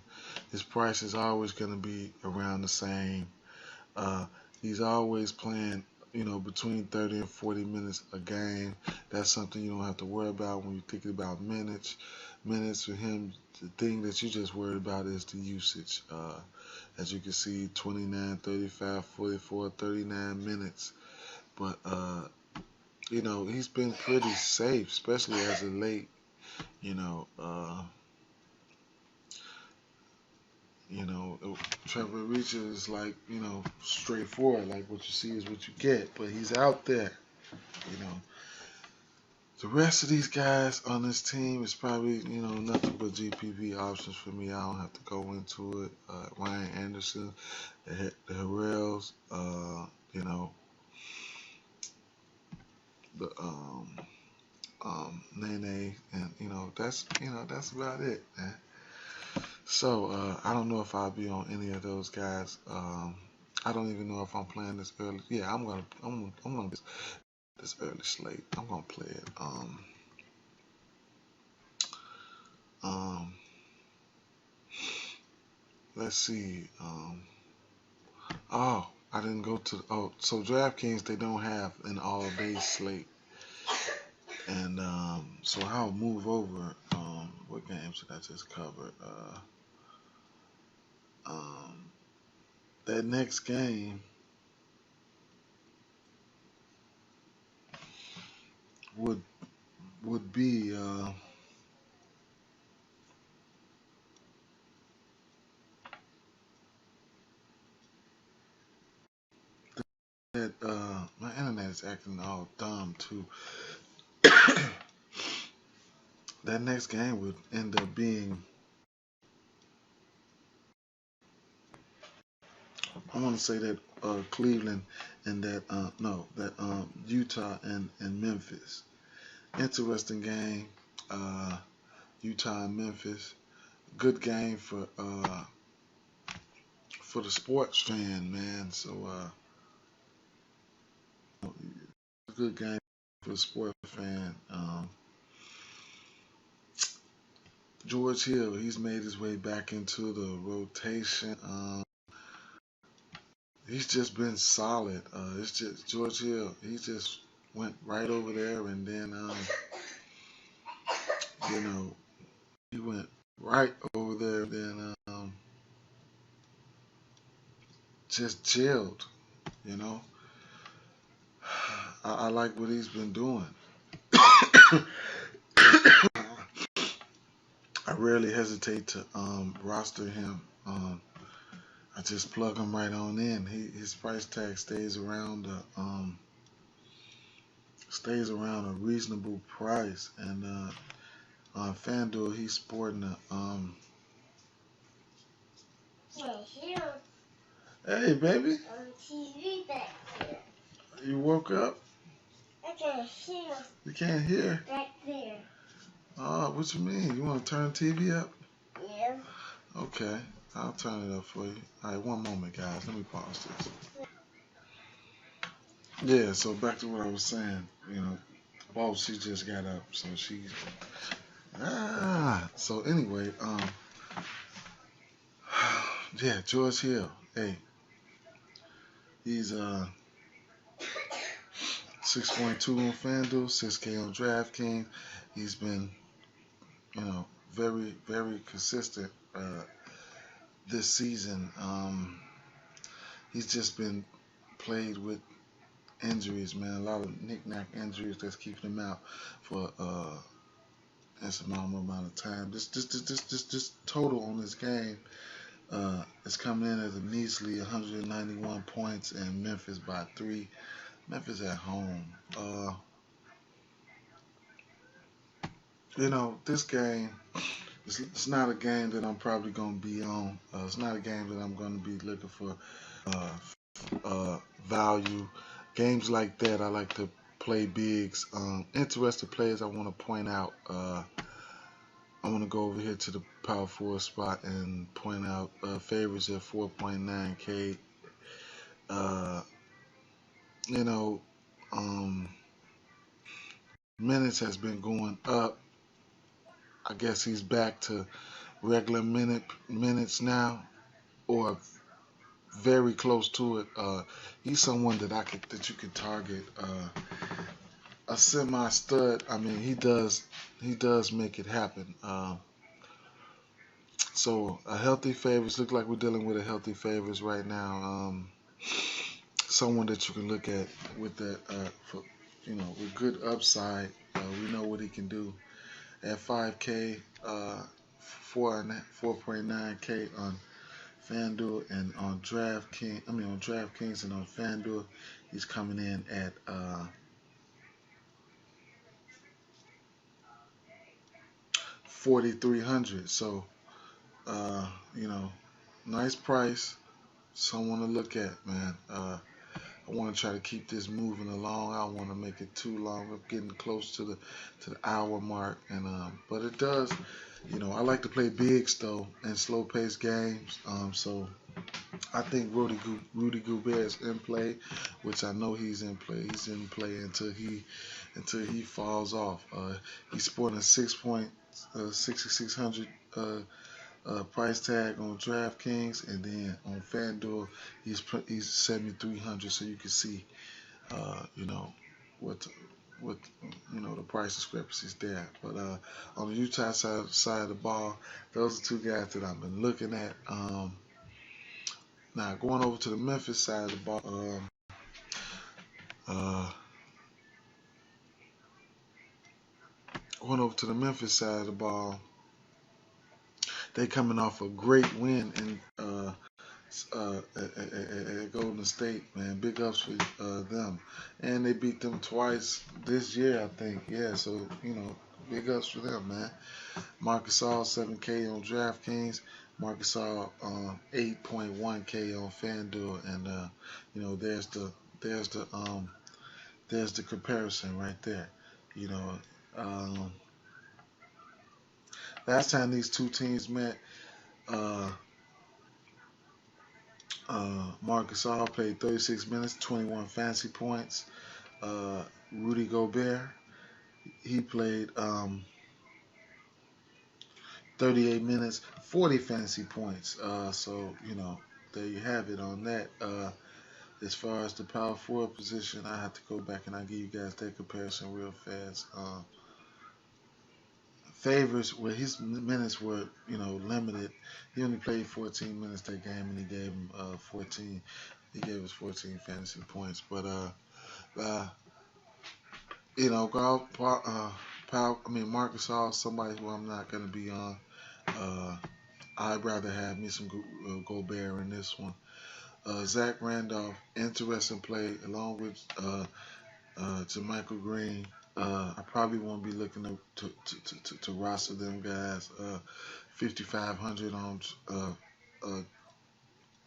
His price is always going to be around the same. He's always playing, between 30 and 40 minutes a game. That's something you don't have to worry about when you're thinking about minutes. Minutes for him, the thing that you just worried about is the usage. As you can see, 29, 35, 44, 39 minutes. But, he's been pretty safe, especially as of late. You know, uh, Trevor Ariza is like, straightforward. Like what you see is what you get. But he's out there. You know, the rest of these guys on this team is probably, nothing but GPP options for me. I don't have to go into it. Ryan Anderson, the Harrells, you know, the Nene, and that's about it, man. So I don't know if I'll be on any of those guys. I don't even know if I'm playing this early. Yeah, I'm gonna this early slate. I'm gonna play it. Um, let's see. Oh, I didn't go to. Oh, so DraftKings they don't have an all day slate, and so I'll move over. What games did I just cover? Um, that next game would would be that my internet is acting all dumb too. That next game would end up being I want to say that Cleveland and that no that Utah and Memphis. Interesting game. Utah and Memphis. Good game for the sports fan, man. So good game for the sports fan. George Hill, he's made his way back into the rotation. He's just been solid. It's just George Hill. He just went right over there, and then you know he went right over there, and then just chilled. You know, I like what he's been doing. I rarely hesitate to roster him. I just plug him right on in. His price tag stays around a reasonable price, and on FanDuel he's sporting Hey, baby. On TV back there. You woke up? I can't hear. You can't hear? Back there. Oh, what you mean? You want to turn the TV up? Yeah. Okay, I'll turn it up for you. All right, one moment, guys. Let me pause this. Yeah, so back to what I was saying. You know, boss, she just got up, so she. So anyway, yeah, George Hill. Hey, he's 6.2 on Fanduel, 6K on DraftKings. He's been, very, very consistent this season. He's just been played with injuries, man. A lot of knick-knack injuries that's keeping him out for an amount of time. This total on this game is coming in at a measly 191 points, and Memphis by 3. Memphis at home. This game, it's not a game that I'm probably going to be on. It's not a game that I'm going to be looking for uh, value. Games like that, I like to play bigs. Interested players I want to point out. I want to go over here to the power forward spot and point out favorites at 4.9K. Uh, you know, um, minutes has been going up. I guess he's back to regular minutes now, or very close to it. He's someone that you could target. A semi stud. I mean, he does make it happen. So a healthy favorites look like we're dealing with a healthy favorites right now. Someone that you can look at with that for with good upside. We know what he can do at 5K, 4.9K on FanDuel and on DraftKings. I mean on DraftKings and on FanDuel, he's coming in at 4,300. So uh, you know, nice price. Someone to look at, man. I want to try to keep this moving along. I don't want to make it too long. We're getting close to the hour mark, and but it does. I like to play bigs though in slow paced games. So I think Rudy Gobert is in play, which I know he's in play. He's in play until he falls off. He's sporting a 6,600 price tag on DraftKings, and then on FanDuel he's 7,300. So you can see, you know, what what the price discrepancies there. But on the Utah side of the ball, those are two guys that I've been looking at. Now going over to the Memphis side of the ball, uh, going over to the Memphis side of the ball, they coming off a great win in at Golden State, man. Big ups for them, and they beat them twice this year, I think. Yeah, so big ups for them, man. Marcus All 7K on DraftKings. Marcus All 8.1K on FanDuel, and there's the comparison right there. You know, um, last time these two teams met, uh, Marcus All played 36 minutes, 21 fantasy points. Rudy Gobert, he played 38 minutes, 40 fantasy points. So there you have it on that. As far as the power forward position, I have to go back and I'll give you guys that comparison real fast. Favors where his minutes were limited. He only played 14 minutes that game, and he gave him 14. He gave us 14 fantasy points. But uh, golf, Marcus All, somebody who I'm not gonna be on. Uh, I'd rather have me some Gobert in this one. Zach Randolph, interesting play along with Jermichael Green. I probably won't be looking to roster them guys. 5,500 on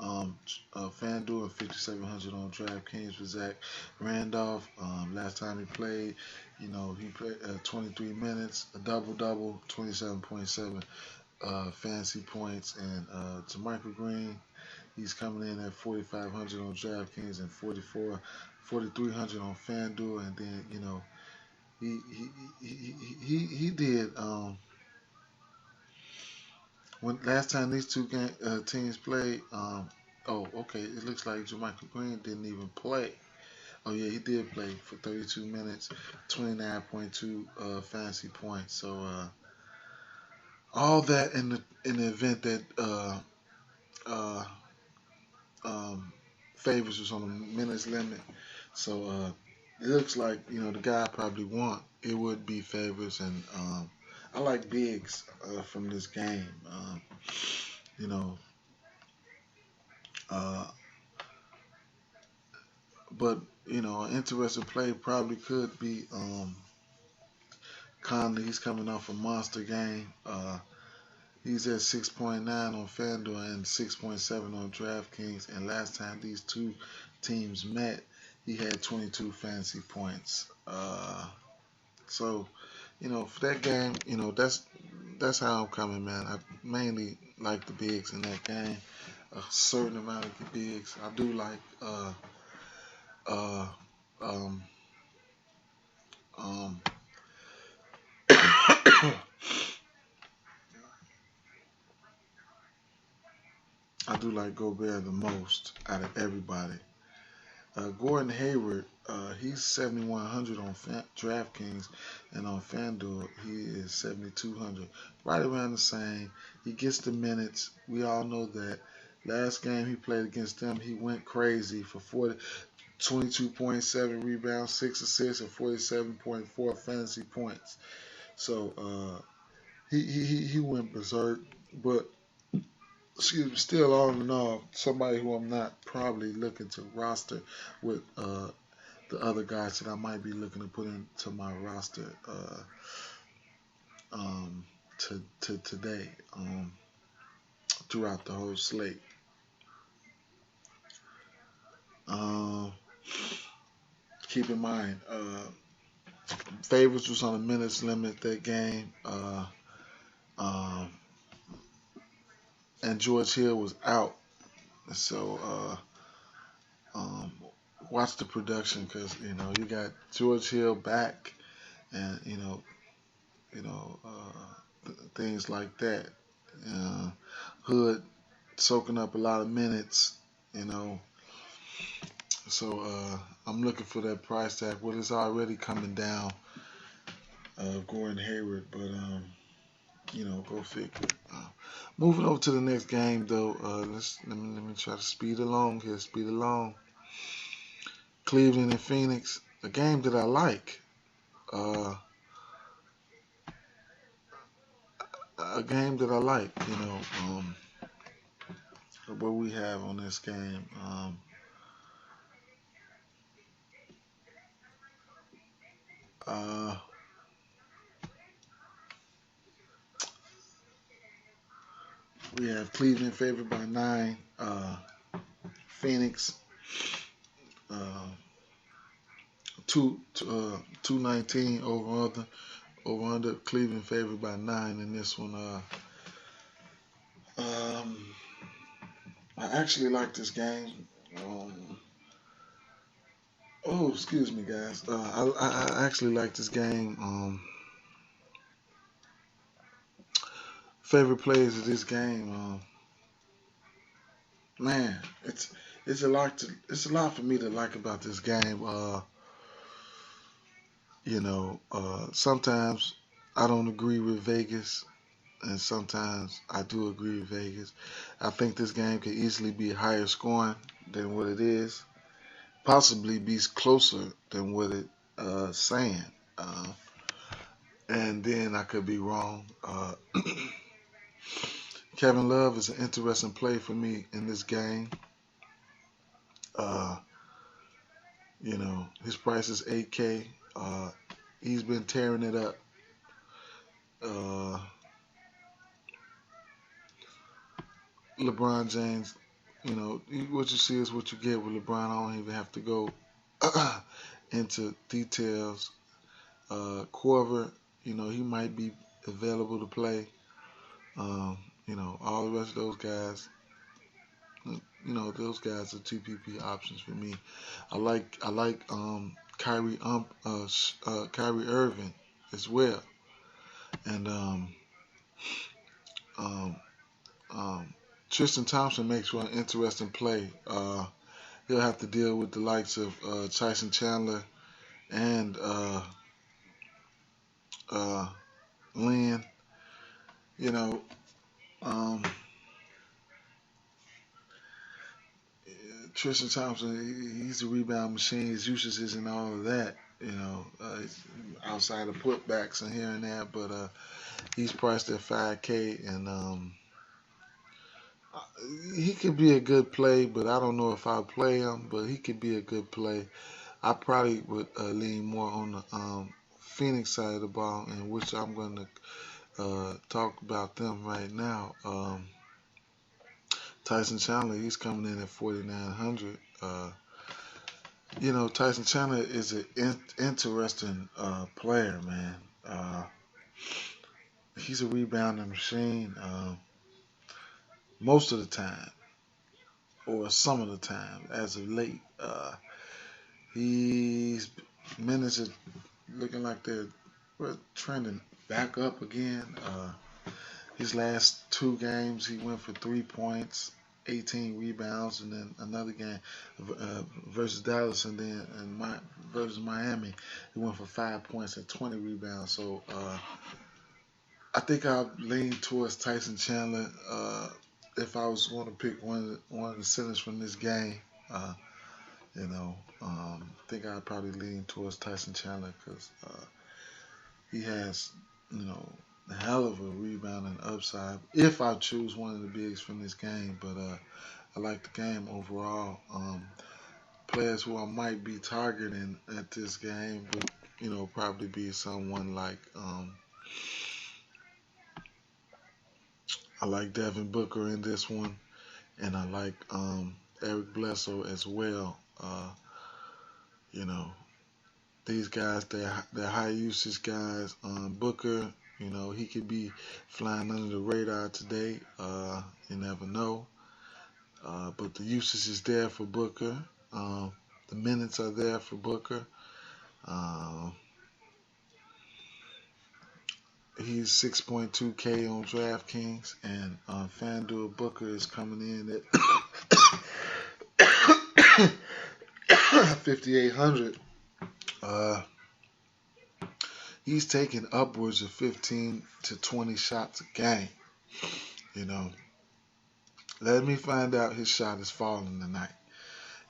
FanDuel and 5,700 on DraftKings for Zach Randolph. Last time he played, he played 23 minutes, a double-double, 27.7 fantasy points. And to Michael Green, he's coming in at 4,500 on DraftKings and 4,300 on FanDuel. And then, he did when last time these two teams played. Oh, okay. It looks like Jermichael Green didn't even play. Oh yeah, he did play for 32 minutes, 29.2 fantasy points. So all that in the event that uh, um, Favors was on a minutes limit. So it looks like the guy I probably want it would be Favors, and I like bigs from this game. You know, uh, but an interesting play probably could be Conley. He's coming off a monster game. He's at 6.9 on FanDuel and 6.7 on DraftKings. And last time these two teams met, he had 22 fantasy points. So, for that game, that's how I'm coming, man. I mainly like the bigs in that game. A certain amount of the bigs. I do like uh, um, um, I do like Gobert the most out of everybody. Gordon Hayward, he's 7,100 on DraftKings, and on FanDuel he is 7,200. Right around the same. He gets the minutes. We all know that. Last game he played against them, he went crazy for 22.7 rebounds, 6 assists, and 47.4 fantasy points. So he went berserk, but still on and off, somebody who I'm not probably looking to roster with the other guys that I might be looking to put into my roster to today throughout the whole slate. Um, Keep in mind, Favors was on a minutes limit that game, um, and George Hill was out. So um, watch the production because you got George Hill back, and things like that. Hood soaking up a lot of minutes, you know. So I'm looking for that price tag. Well, it's already coming down, Gordon Hayward, but go figure. Moving over to the next game, though. Let me try to speed along here. Speed along. Cleveland and Phoenix, a game that I like. Uh, a game that I like. What we have on this game. Uh, we have Cleveland favored by 9. Phoenix uh, 219 over under. Cleveland favored by 9 in this one. Um, I actually like this game. Excuse me, guys. I actually like this game. Favorite plays of this game. Man, it's a lot for me to like about this game. Sometimes I don't agree with Vegas, and sometimes I do agree with Vegas. I think this game could easily be higher scoring than what it is, possibly be closer than what it saying. Uh, and then I could be wrong. Kevin Love is an interesting play for me in this game. Uh, his price is 8K. He's been tearing it up. Uh, LeBron James what you see is what you get with LeBron. I don't even have to go into details. Corver, he might be available to play. Um, all the rest of those guys, those guys are GPP options for me. I like Kyrie Irving as well, and um, um, Tristan Thompson makes for an interesting play. He'll have to deal with the likes of Tyson Chandler and uh, Lynn. You know, um, Tristan Thompson, he's a rebound machine. His usage isn't all of that. Outside of putbacks and here and there, but he's priced at 5K, and he could be a good play, but I don't know if I'll play him. But he could be a good play. I probably would lean more on the Phoenix side of the ball, in which I'm going to talk about them right now. Tyson Chandler, he's coming in at 4,900. Tyson Chandler is an interesting player, man. He's a rebounding machine most of the time, or some of the time, as of late. He's minutes are looking like they're trending back up again. His last two games, he went for 3 points, 18 rebounds, and then another game versus Dallas, and then versus Miami, he went for 5 points and 20 rebounds. So I think I'll lean towards Tyson Chandler if I was going to pick one of the centers from this game. Uh, I think I'd probably lean towards Tyson Chandler because he has, a hell of a rebounding upside if I choose one of the bigs from this game. But I like the game overall. Players who I might be targeting at this game would, probably be someone like I like Devin Booker in this one, and I like Eric Bledsoe as well. You know, these guys, they're high usage guys. Booker, he could be flying under the radar today. You never know. But the usage is there for Booker. The minutes are there for Booker. Uh, he's 6.2K on DraftKings, and Fanduel Booker is coming in at 5,800. Uh, he's taking upwards of 15 to 20 shots a game. You know, let me find out his shot is falling tonight.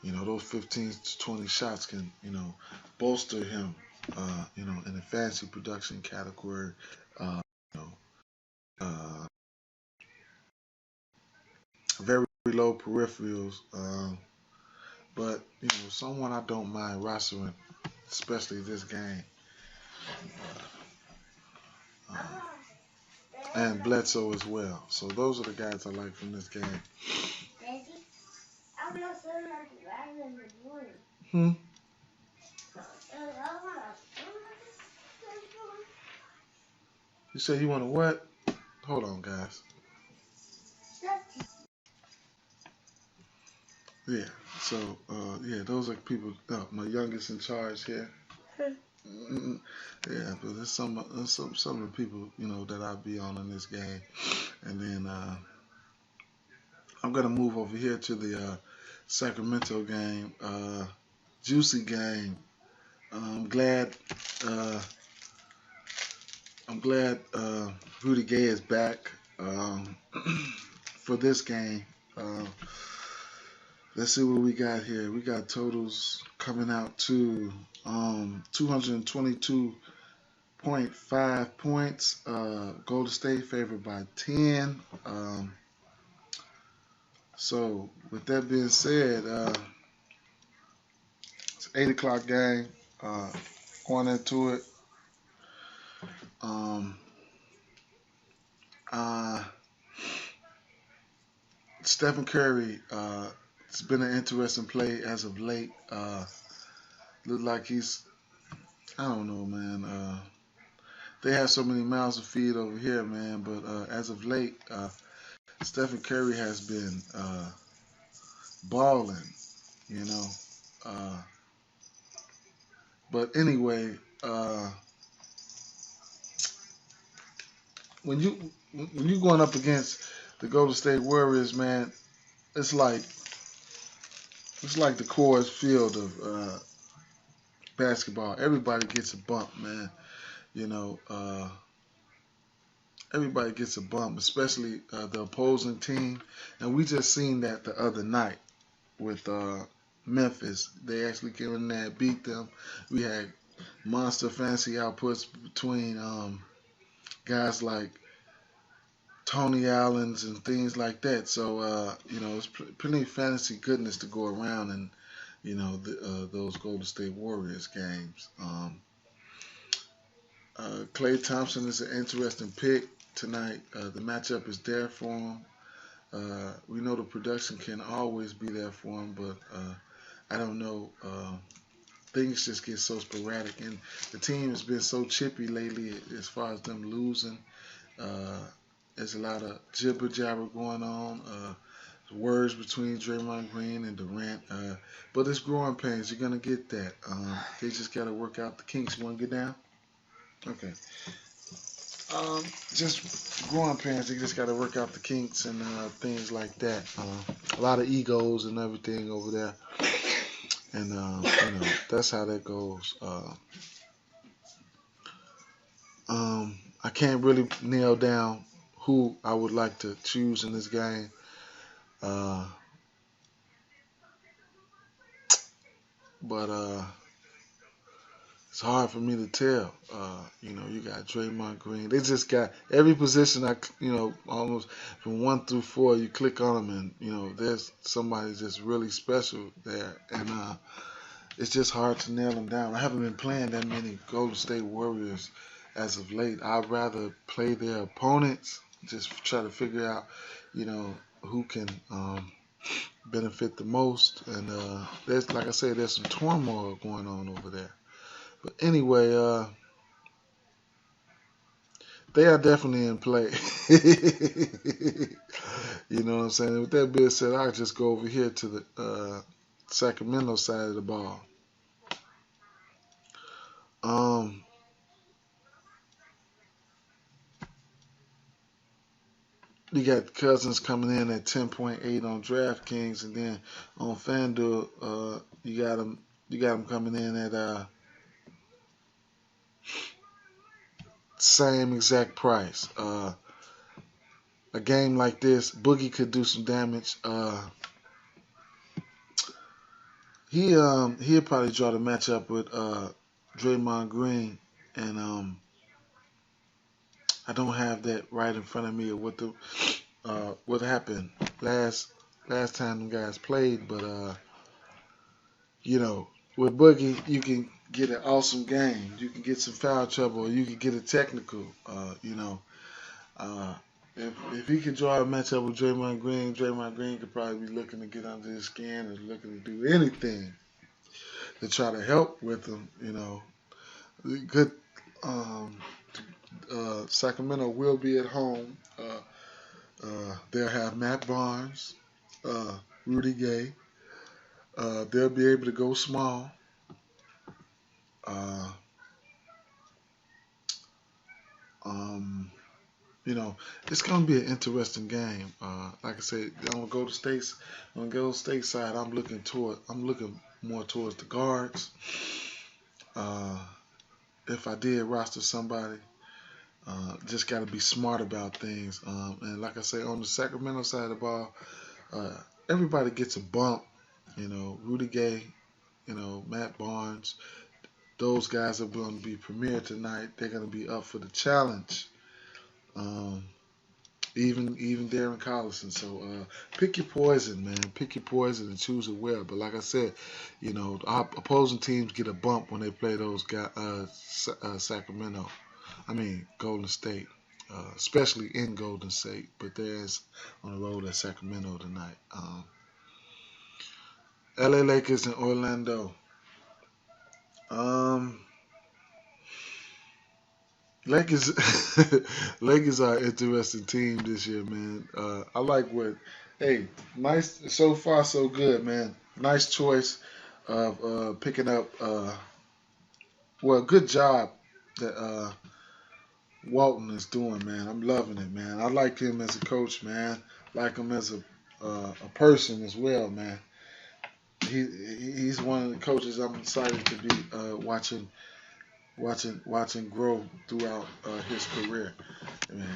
Those 15 to 20 shots can, bolster him, in the fantasy production category. Uh, you know, uh, very low peripherals, but someone I don't mind rostering, especially this game. Uh, and Bledsoe as well. So those are the guys I like from this game. Hmm. You say you want to what? Hold on, guys. Yeah. So, yeah, those are people. My youngest in charge here. Yeah, but there's some of the people that I'll be on in this game, and then I'm gonna move over here to the Sacramento game, juicy game. I'm glad. Uh, I'm glad Rudy Gay is back for this game. Uh, let's see what we got here. We got totals coming out to 222.5 points. Golden State favored by 10. So with that being said, it's an 8 o'clock game. Going into it. Um, uh, Stephen Curry, it's been an interesting play as of late. Look like he's, I don't know, man. They have so many mouths to feed over here, man. But as of late, Stephen Curry has been balling, you know. Uh, but anyway, when you going up against the Golden State Warriors, man, it's like it's like the Coors Field of basketball. Everybody gets a bump, man. You know, everybody gets a bump, especially the opposing team. And we just seen that the other night with Memphis. They actually came in there and beat them. We had monster fantasy outputs between guys like Tony Allen's and things like that. So it's plenty of fantasy goodness to go around, and those Golden State Warriors games. Klay Thompson is an interesting pick tonight. The matchup is there for him. We know the production can always be there for him, but I don't know. Things just get so sporadic, and the team has been so chippy lately as far as them losing. Uh, there's a lot of jibber jabber going on. Words between Draymond Green and Durant. But it's growing pains. You're gonna get that. They just gotta work out the kinks. You wanna get down? Okay. Just growing pains. They just gotta work out the kinks and things like that. A lot of egos and everything over there, and that's how that goes. I can't really nail down who I would like to choose in this game. Uh, but it's hard for me to tell. You got Draymond Green. They just got every position. Almost from 1 through 4, you click on them, and there's somebody just really special there, and it's just hard to nail them down. I haven't been playing that many Golden State Warriors as of late. I'd rather play their opponents, just try to figure out, who can benefit the most. And there's, like I said, there's some turmoil going on over there. But anyway, they are definitely in play. You know what I'm saying? With that being said, I'll just go over here to the Sacramento side of the ball. Um, you got Cousins coming in at 10.8 on DraftKings, and then on FanDuel, you got him coming in at same exact price. A game like this, Boogie could do some damage. He'll probably draw the matchup with Draymond Green, and I don't have that right in front of me of what happened last time them guys played, but with Boogie you can get an awesome game. You can get some foul trouble, or you can get a technical. Uh, if he could draw a matchup with Draymond Green could probably be looking to get under his skin and looking to do anything to try to help with him. Good. Um, Sacramento will be at home. They'll have Matt Barnes, Rudy Gay. They'll be able to go small. Uh, um, it's going to be an interesting game. Like I said, on the Golden State side, I'm looking more towards the guards. Uh, if I did roster somebody, just got to be smart about things. And like I say, on the Sacramento side of the ball, uh, everybody gets a bump. Rudy Gay, Matt Barnes. Those guys are going to be premier tonight. They're going to be up for the challenge. Um, even Darren Collison. So pick your poison, man. Pick your poison and choose it well. But like I said, our opposing teams get a bump when they play those guys, Sacramento. I mean Golden State. especially in Golden State. But there's on the road at Sacramento tonight. LA Lakers and Orlando. Um, Lakers, Lakers are an interesting team this year, man. I like what. Hey, nice. So far, so good, man. Nice choice of picking up. Well, good job that Walton is doing, man. I'm loving it, man. I like him as a coach, man. Like him as a person as well, man. He's one of the coaches I'm excited to be watching grow throughout his career. Man,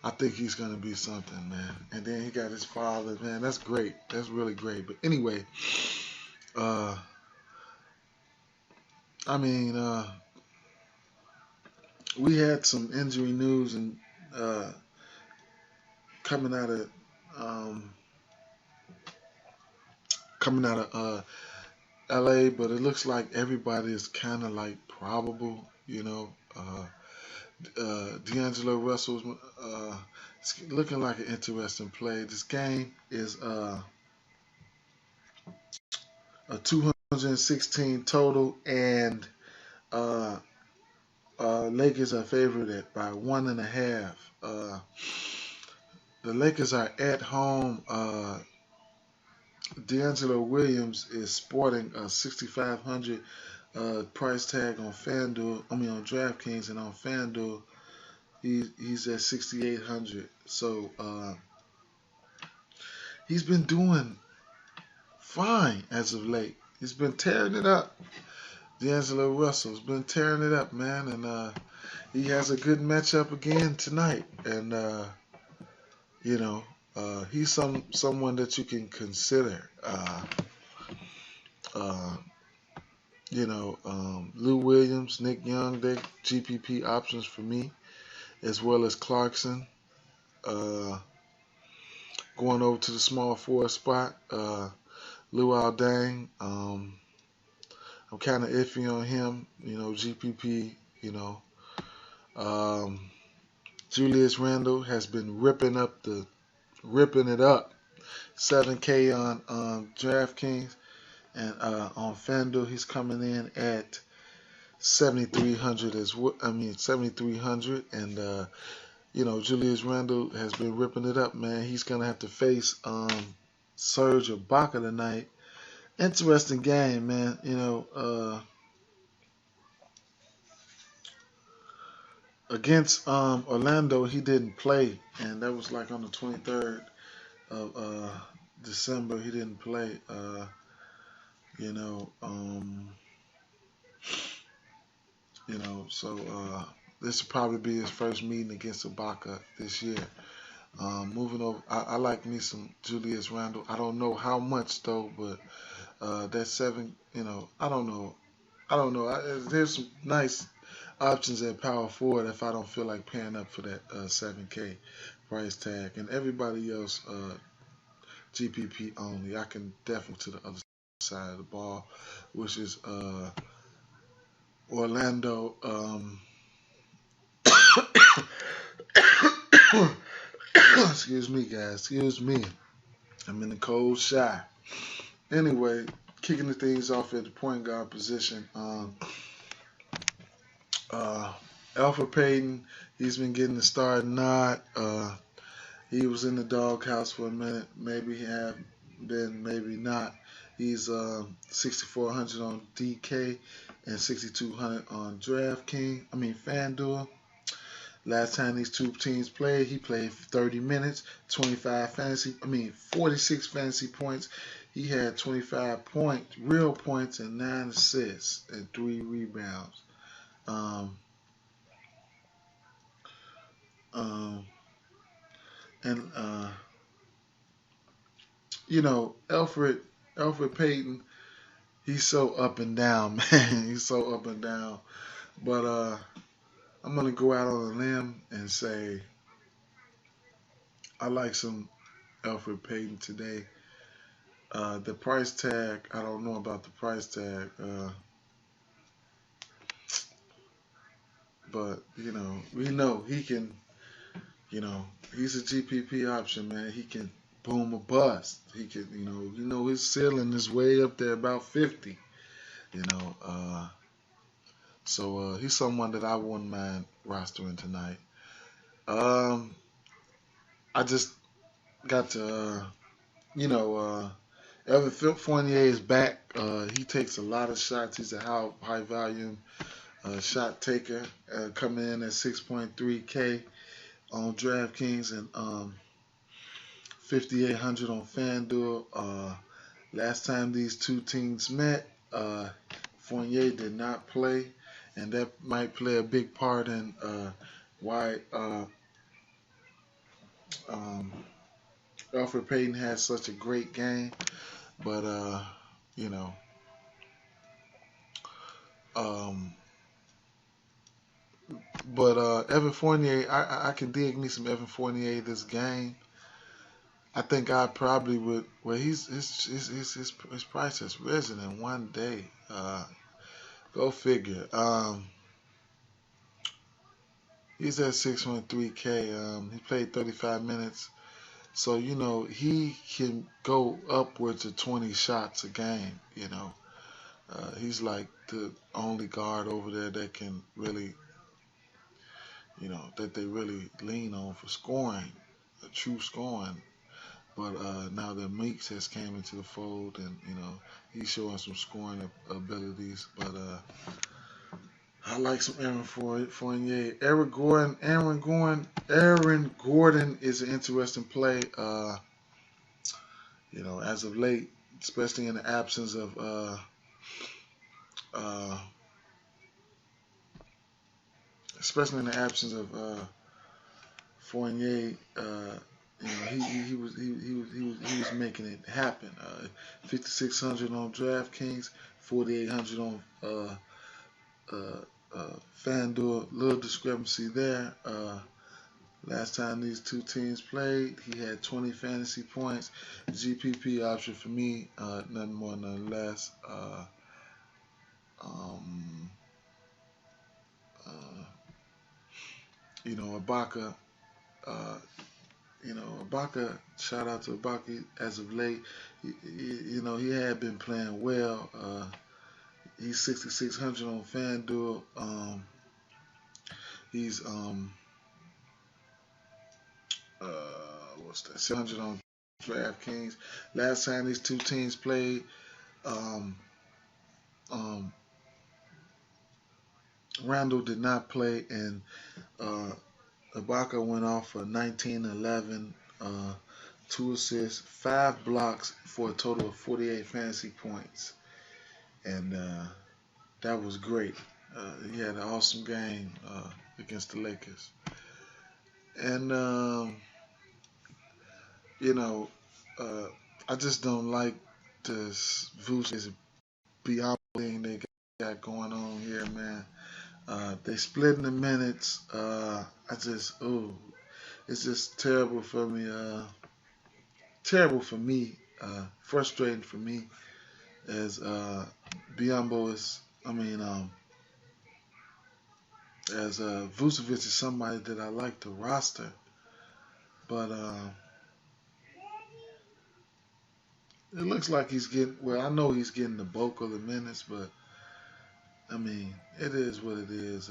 I think he's gonna be something, man. And then he got his father, man. That's great. That's really great. But anyway, uh, I mean, we had some injury news and uh, coming out of um, LA, but it looks like everybody is kind of like probable, D'Angelo Russell's it's looking like an interesting play. This game is a 216 total, and uh, Lakers are favored at by 1.5. The Lakers are at home. D'Angelo Williams is sporting a 6,500 price tag on FanDuel. I mean on DraftKings, and on FanDuel he's at 6,800. So he's been doing fine as of late. He's been tearing it up. D'Angelo Russell's been tearing it up, man, and he has a good matchup again tonight. And you know, he's someone that you can consider. Uh, Lou Williams, Nick Young, they GPP options for me, as well as Clarkson. Uh, Going over to the small forward spot, Lou Aldang. I'm kind of iffy on him. GPP. Um, Julius Randle has been ripping it up. 7K on DraftKings, and on FanDuel he's coming in at 7,300 as well. I mean 7,300, and Julius Randle has been ripping it up, man. He's gonna have to face Serge Ibaka tonight. Interesting game, man. Against Orlando, he didn't play, and that was like on the 23rd of December. He didn't play. You know, um, so this will probably be his first meeting against Ibaka this year. Moving over, I like me some Julius Randle. I don't know how much though, but that seven, I don't know. There's some nice options at power forward if I don't feel like paying up for that 7K price tag. And everybody else, GPP only. I can definitely to the other side of the ball, which is Orlando. Excuse me, guys. Excuse me. I'm in the cold shy. Anyway, kicking the things off at the point guard position. Uh, Alfred Payton, he's been getting the start nod. He was in the doghouse for a minute. Maybe he have been, maybe not. He's 6,400 on DK and 6,200 on DraftKings. I mean FanDuel. Last time these two teams played, he played 30 minutes, 46 fantasy points. He had 25 real points, and 9 assists and 3 rebounds. Um, um, and Alfred Payton, he's so up and down, man. He's so up and down. But I'm gonna go out on a limb and say I like some Alfred Payton today. The price tag, I don't know about the price tag. But we know he can. He's a GPP option, man. He can boom or bust. He can, his ceiling is way up there, about 50. You know, so he's someone that I wouldn't mind rostering tonight. Um, I just got to, Evan Fournier is back. He takes a lot of shots. He's a high volume shot taker, coming in at 6.3K on DraftKings and 5,800 on FanDuel. Last time these two teams met, Fournier did not play, and that might play a big part in why um, Alfred Payton had such a great game. But you know, um, Evan Fournier, I can dig me some Evan Fournier this game. I think I probably would. Well, his price has risen in one day. Go figure. He's at 6.3K. He played 35 minutes, so he can go upwards of 20 shots a game. He's like the only guard over there that can really, that they really lean on for scoring, true scoring. But now that Meeks has came into the fold, and he's showing some scoring abilities. But I like some Fournier. Aaron Gordon is an interesting play. As of late, especially in the absence of uh, Fournier. He was making it happen. 5,600 on DraftKings, 4,800 on FanDuel. Little discrepancy there. Last time these two teams played, he had 20 fantasy points. GPP option for me, nothing more, nothing less. Um, uh, Ibaka. Uh, Ibaka. Shout out to Ibaka as of late. He had been playing well. He's 6,600 on FanDuel. He's uh, what's that? 600 on DraftKings. Last time these two teams played, um, um, Randall did not play, and uh, Ibaka went off for 19, 11, 2 assists, 5 blocks for a total of 48 fantasy points, and that was great. He had an awesome game against the Lakers, and you know, uh, I just don't like this Vucevic beyond thing they got going on here, man. They splitting the minutes. It's just terrible for me. Terrible for me. Frustrating for me as Biombo is. As Vucevic is somebody that I like to roster, but it looks like he's getting. Well, I know he's getting the bulk of the minutes, but it is what it is.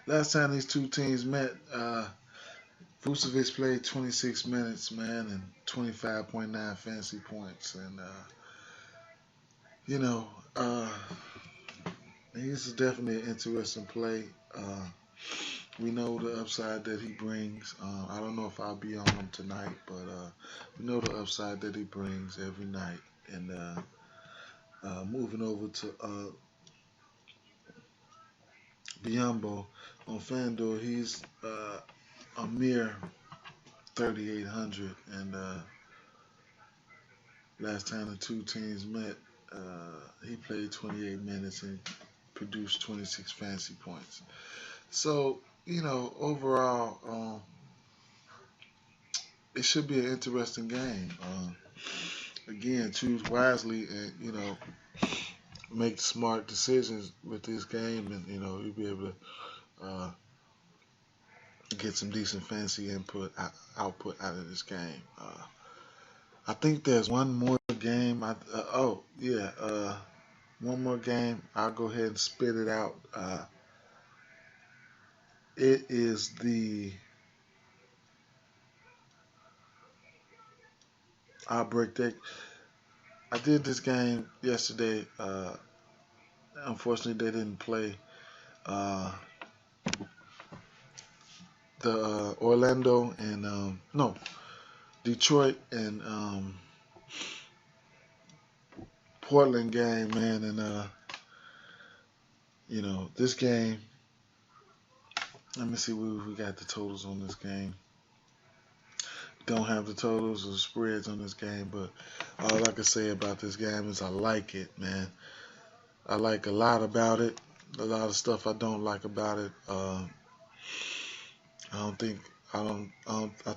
Last time these two teams met, Vucevic played 26 minutes, man, and 25.9 fantasy points, and you know, uh, he's definitely an interesting play. We know the upside that he brings. I don't know if I'll be on him tonight, but we know the upside that he brings every night. And moving over to Biombo on FanDuel, he's a mere 3,800. And last time the two teams met, he played 28 minutes and produced 26 fantasy points. So, overall, it should be an interesting game. Again, choose wisely, and make smart decisions with this game, and you'll be able to get some decent fantasy output out of this game. I think there's one more game. Oh yeah, one more game. I'll go ahead and spit it out. It is the. I'll break that. I did this game yesterday. Unfortunately, they didn't play uh, the Orlando and no Detroit and Portland game, man. And this game. Let me see what we got the totals on this game. Don't have the totals or the spreads on this game, but all I can say about this game is I like it, man. I like a lot about it. A lot of stuff I don't like about it. I don't think I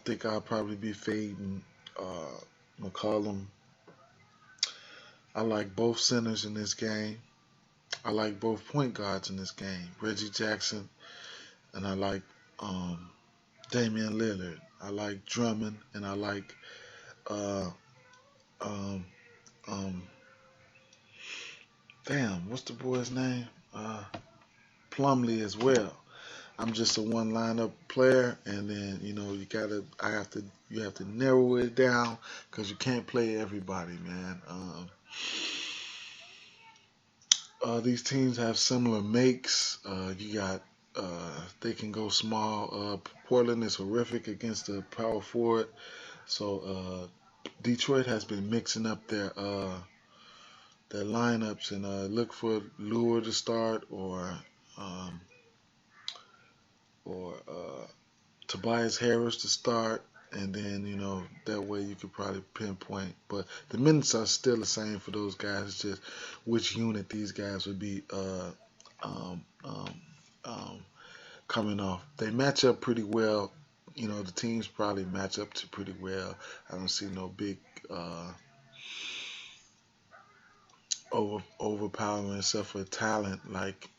think I'll probably be fading McCollum. I like both centers in this game. I like both point guards in this game, Reggie Jackson, and I like um, Damian Lillard. I like Drummond, and I like uh, um, um, damn, what's the boy's name? Plumlee as well. I'm just a one lineup player, and then you have to narrow it down because you can't play everybody, man. These teams have similar makes. You got they can go small. Portland is horrific against the power forward, so Detroit has been mixing up their lineups and look for Lure to start um, or Tobias Harris to start, and then that way you could probably pinpoint. But the minutes are still the same for those guys. It's just which unit these guys would be um, um, um, coming off. They match up pretty well. The teams probably match up to pretty well. I don't see no big overpowering except for talent. Like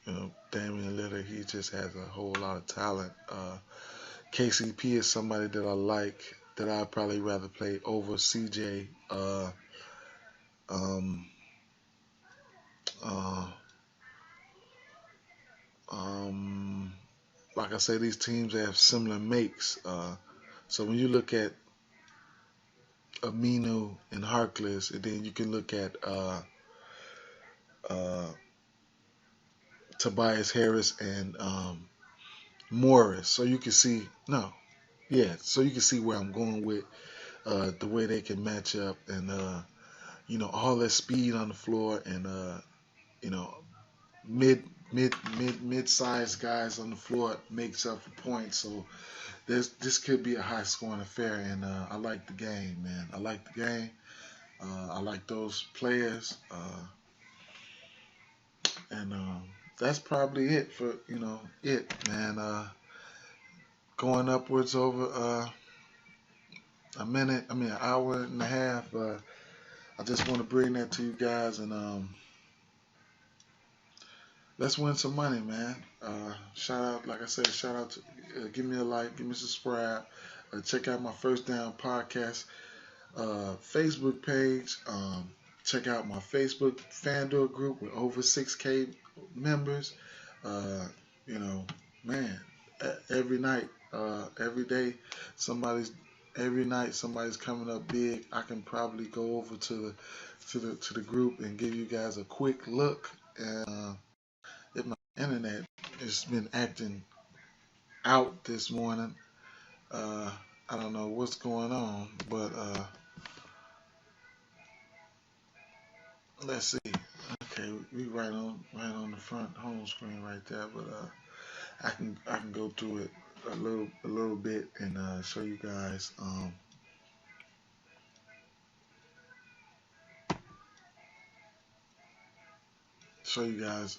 Damian Lillard, he just has a whole lot of talent. KCP is somebody that I like that I'd probably rather play over CJ. Um, uh, um, like I say, these teams have similar makes. So when you look at Aminu and Harkless, and then you can look at uh, Tobias Harris and Morris, so you can see so you can see where I'm going with the way they can match up, and all that speed on the floor, and you know mid-sized guys on the floor makes up for points. So this could be a high scoring affair, and I like the game, man. I like the game. I like those players, and that's probably it for it, man. Going upwards over a minute, I mean an hour and a half. I just want to bring that to you guys, and let's win some money, man. Shout out, like I said, shout out to give me a like, give me a subscribe, check out my First Down podcast Facebook page. Check out my Facebook Fanduel group with over 6K members. Uh, you know, man, every night, every day, somebody's every night somebody's coming up big. I can probably go over to the group and give you guys a quick look. And if my internet has been acting out this morning, uh, I don't know what's going on, but let's see. Okay, we right on the front home screen right there, but I can go through it a little bit and show you guys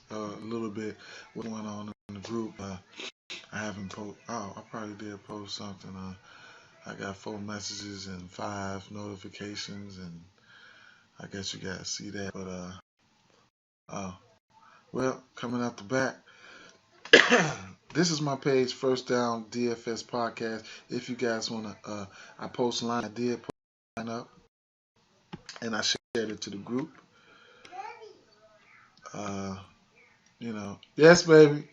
a little bit what's going on in the group. I haven't post. Oh, I probably did post something. I got 4 messages and 5 notifications, and I guess you guys see that. But Well, coming out the back. This is my page, First Down DFS Podcast. If you guys want to, I post line. I did post line up, and I shared it to the group. Uh, yes, baby.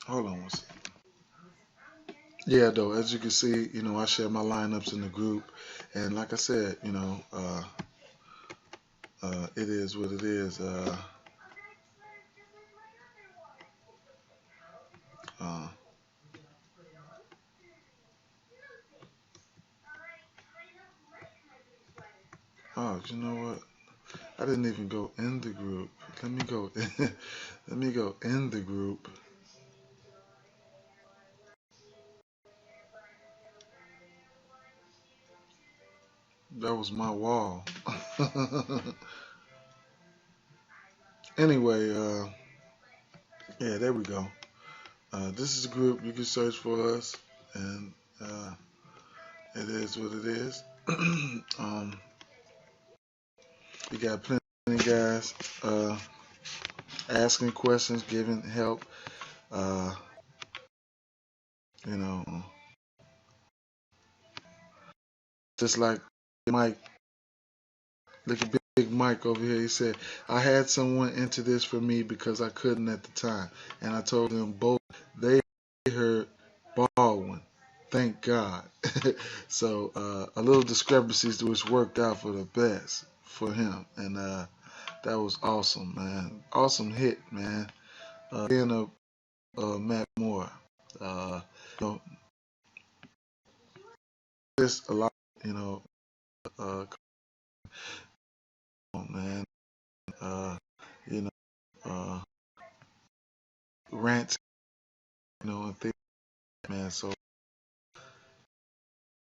Hold on one second. Yeah, though, as you can see, I share my lineups in the group, and like I said, it is what it is. Uh, oh, you know what? I didn't even go in the group. Let me go. Let me go in the group. That was my wall. Anyway, yeah, there we go. This is a group you can search for us, and it is what it is. We got plenty of guys asking questions, giving help. Uh, you know, just like Mike. Look at Big Mike over here. He said, I had someone enter this for me because I couldn't at the time. And I told them both they heard Baldwin. Thank God. So a little discrepancies which worked out for the best for him. And that was awesome, man. Awesome hit, man. Being a Matt Moore. Uh, you know, just a lot, uh, come on, man. Uh, you know, uh, rants, and things, man. So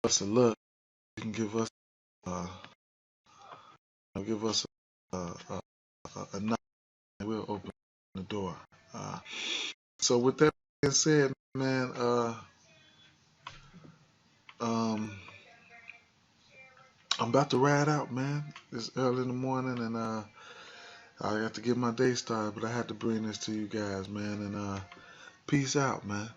us a look, you can give us, uh, give us a knock, and we'll open the door. Uh, so with that being said, man, um, I'm about to ride out, man. It's early in the morning, and I got to get my day started, but I had to bring this to you guys, man. And peace out, man.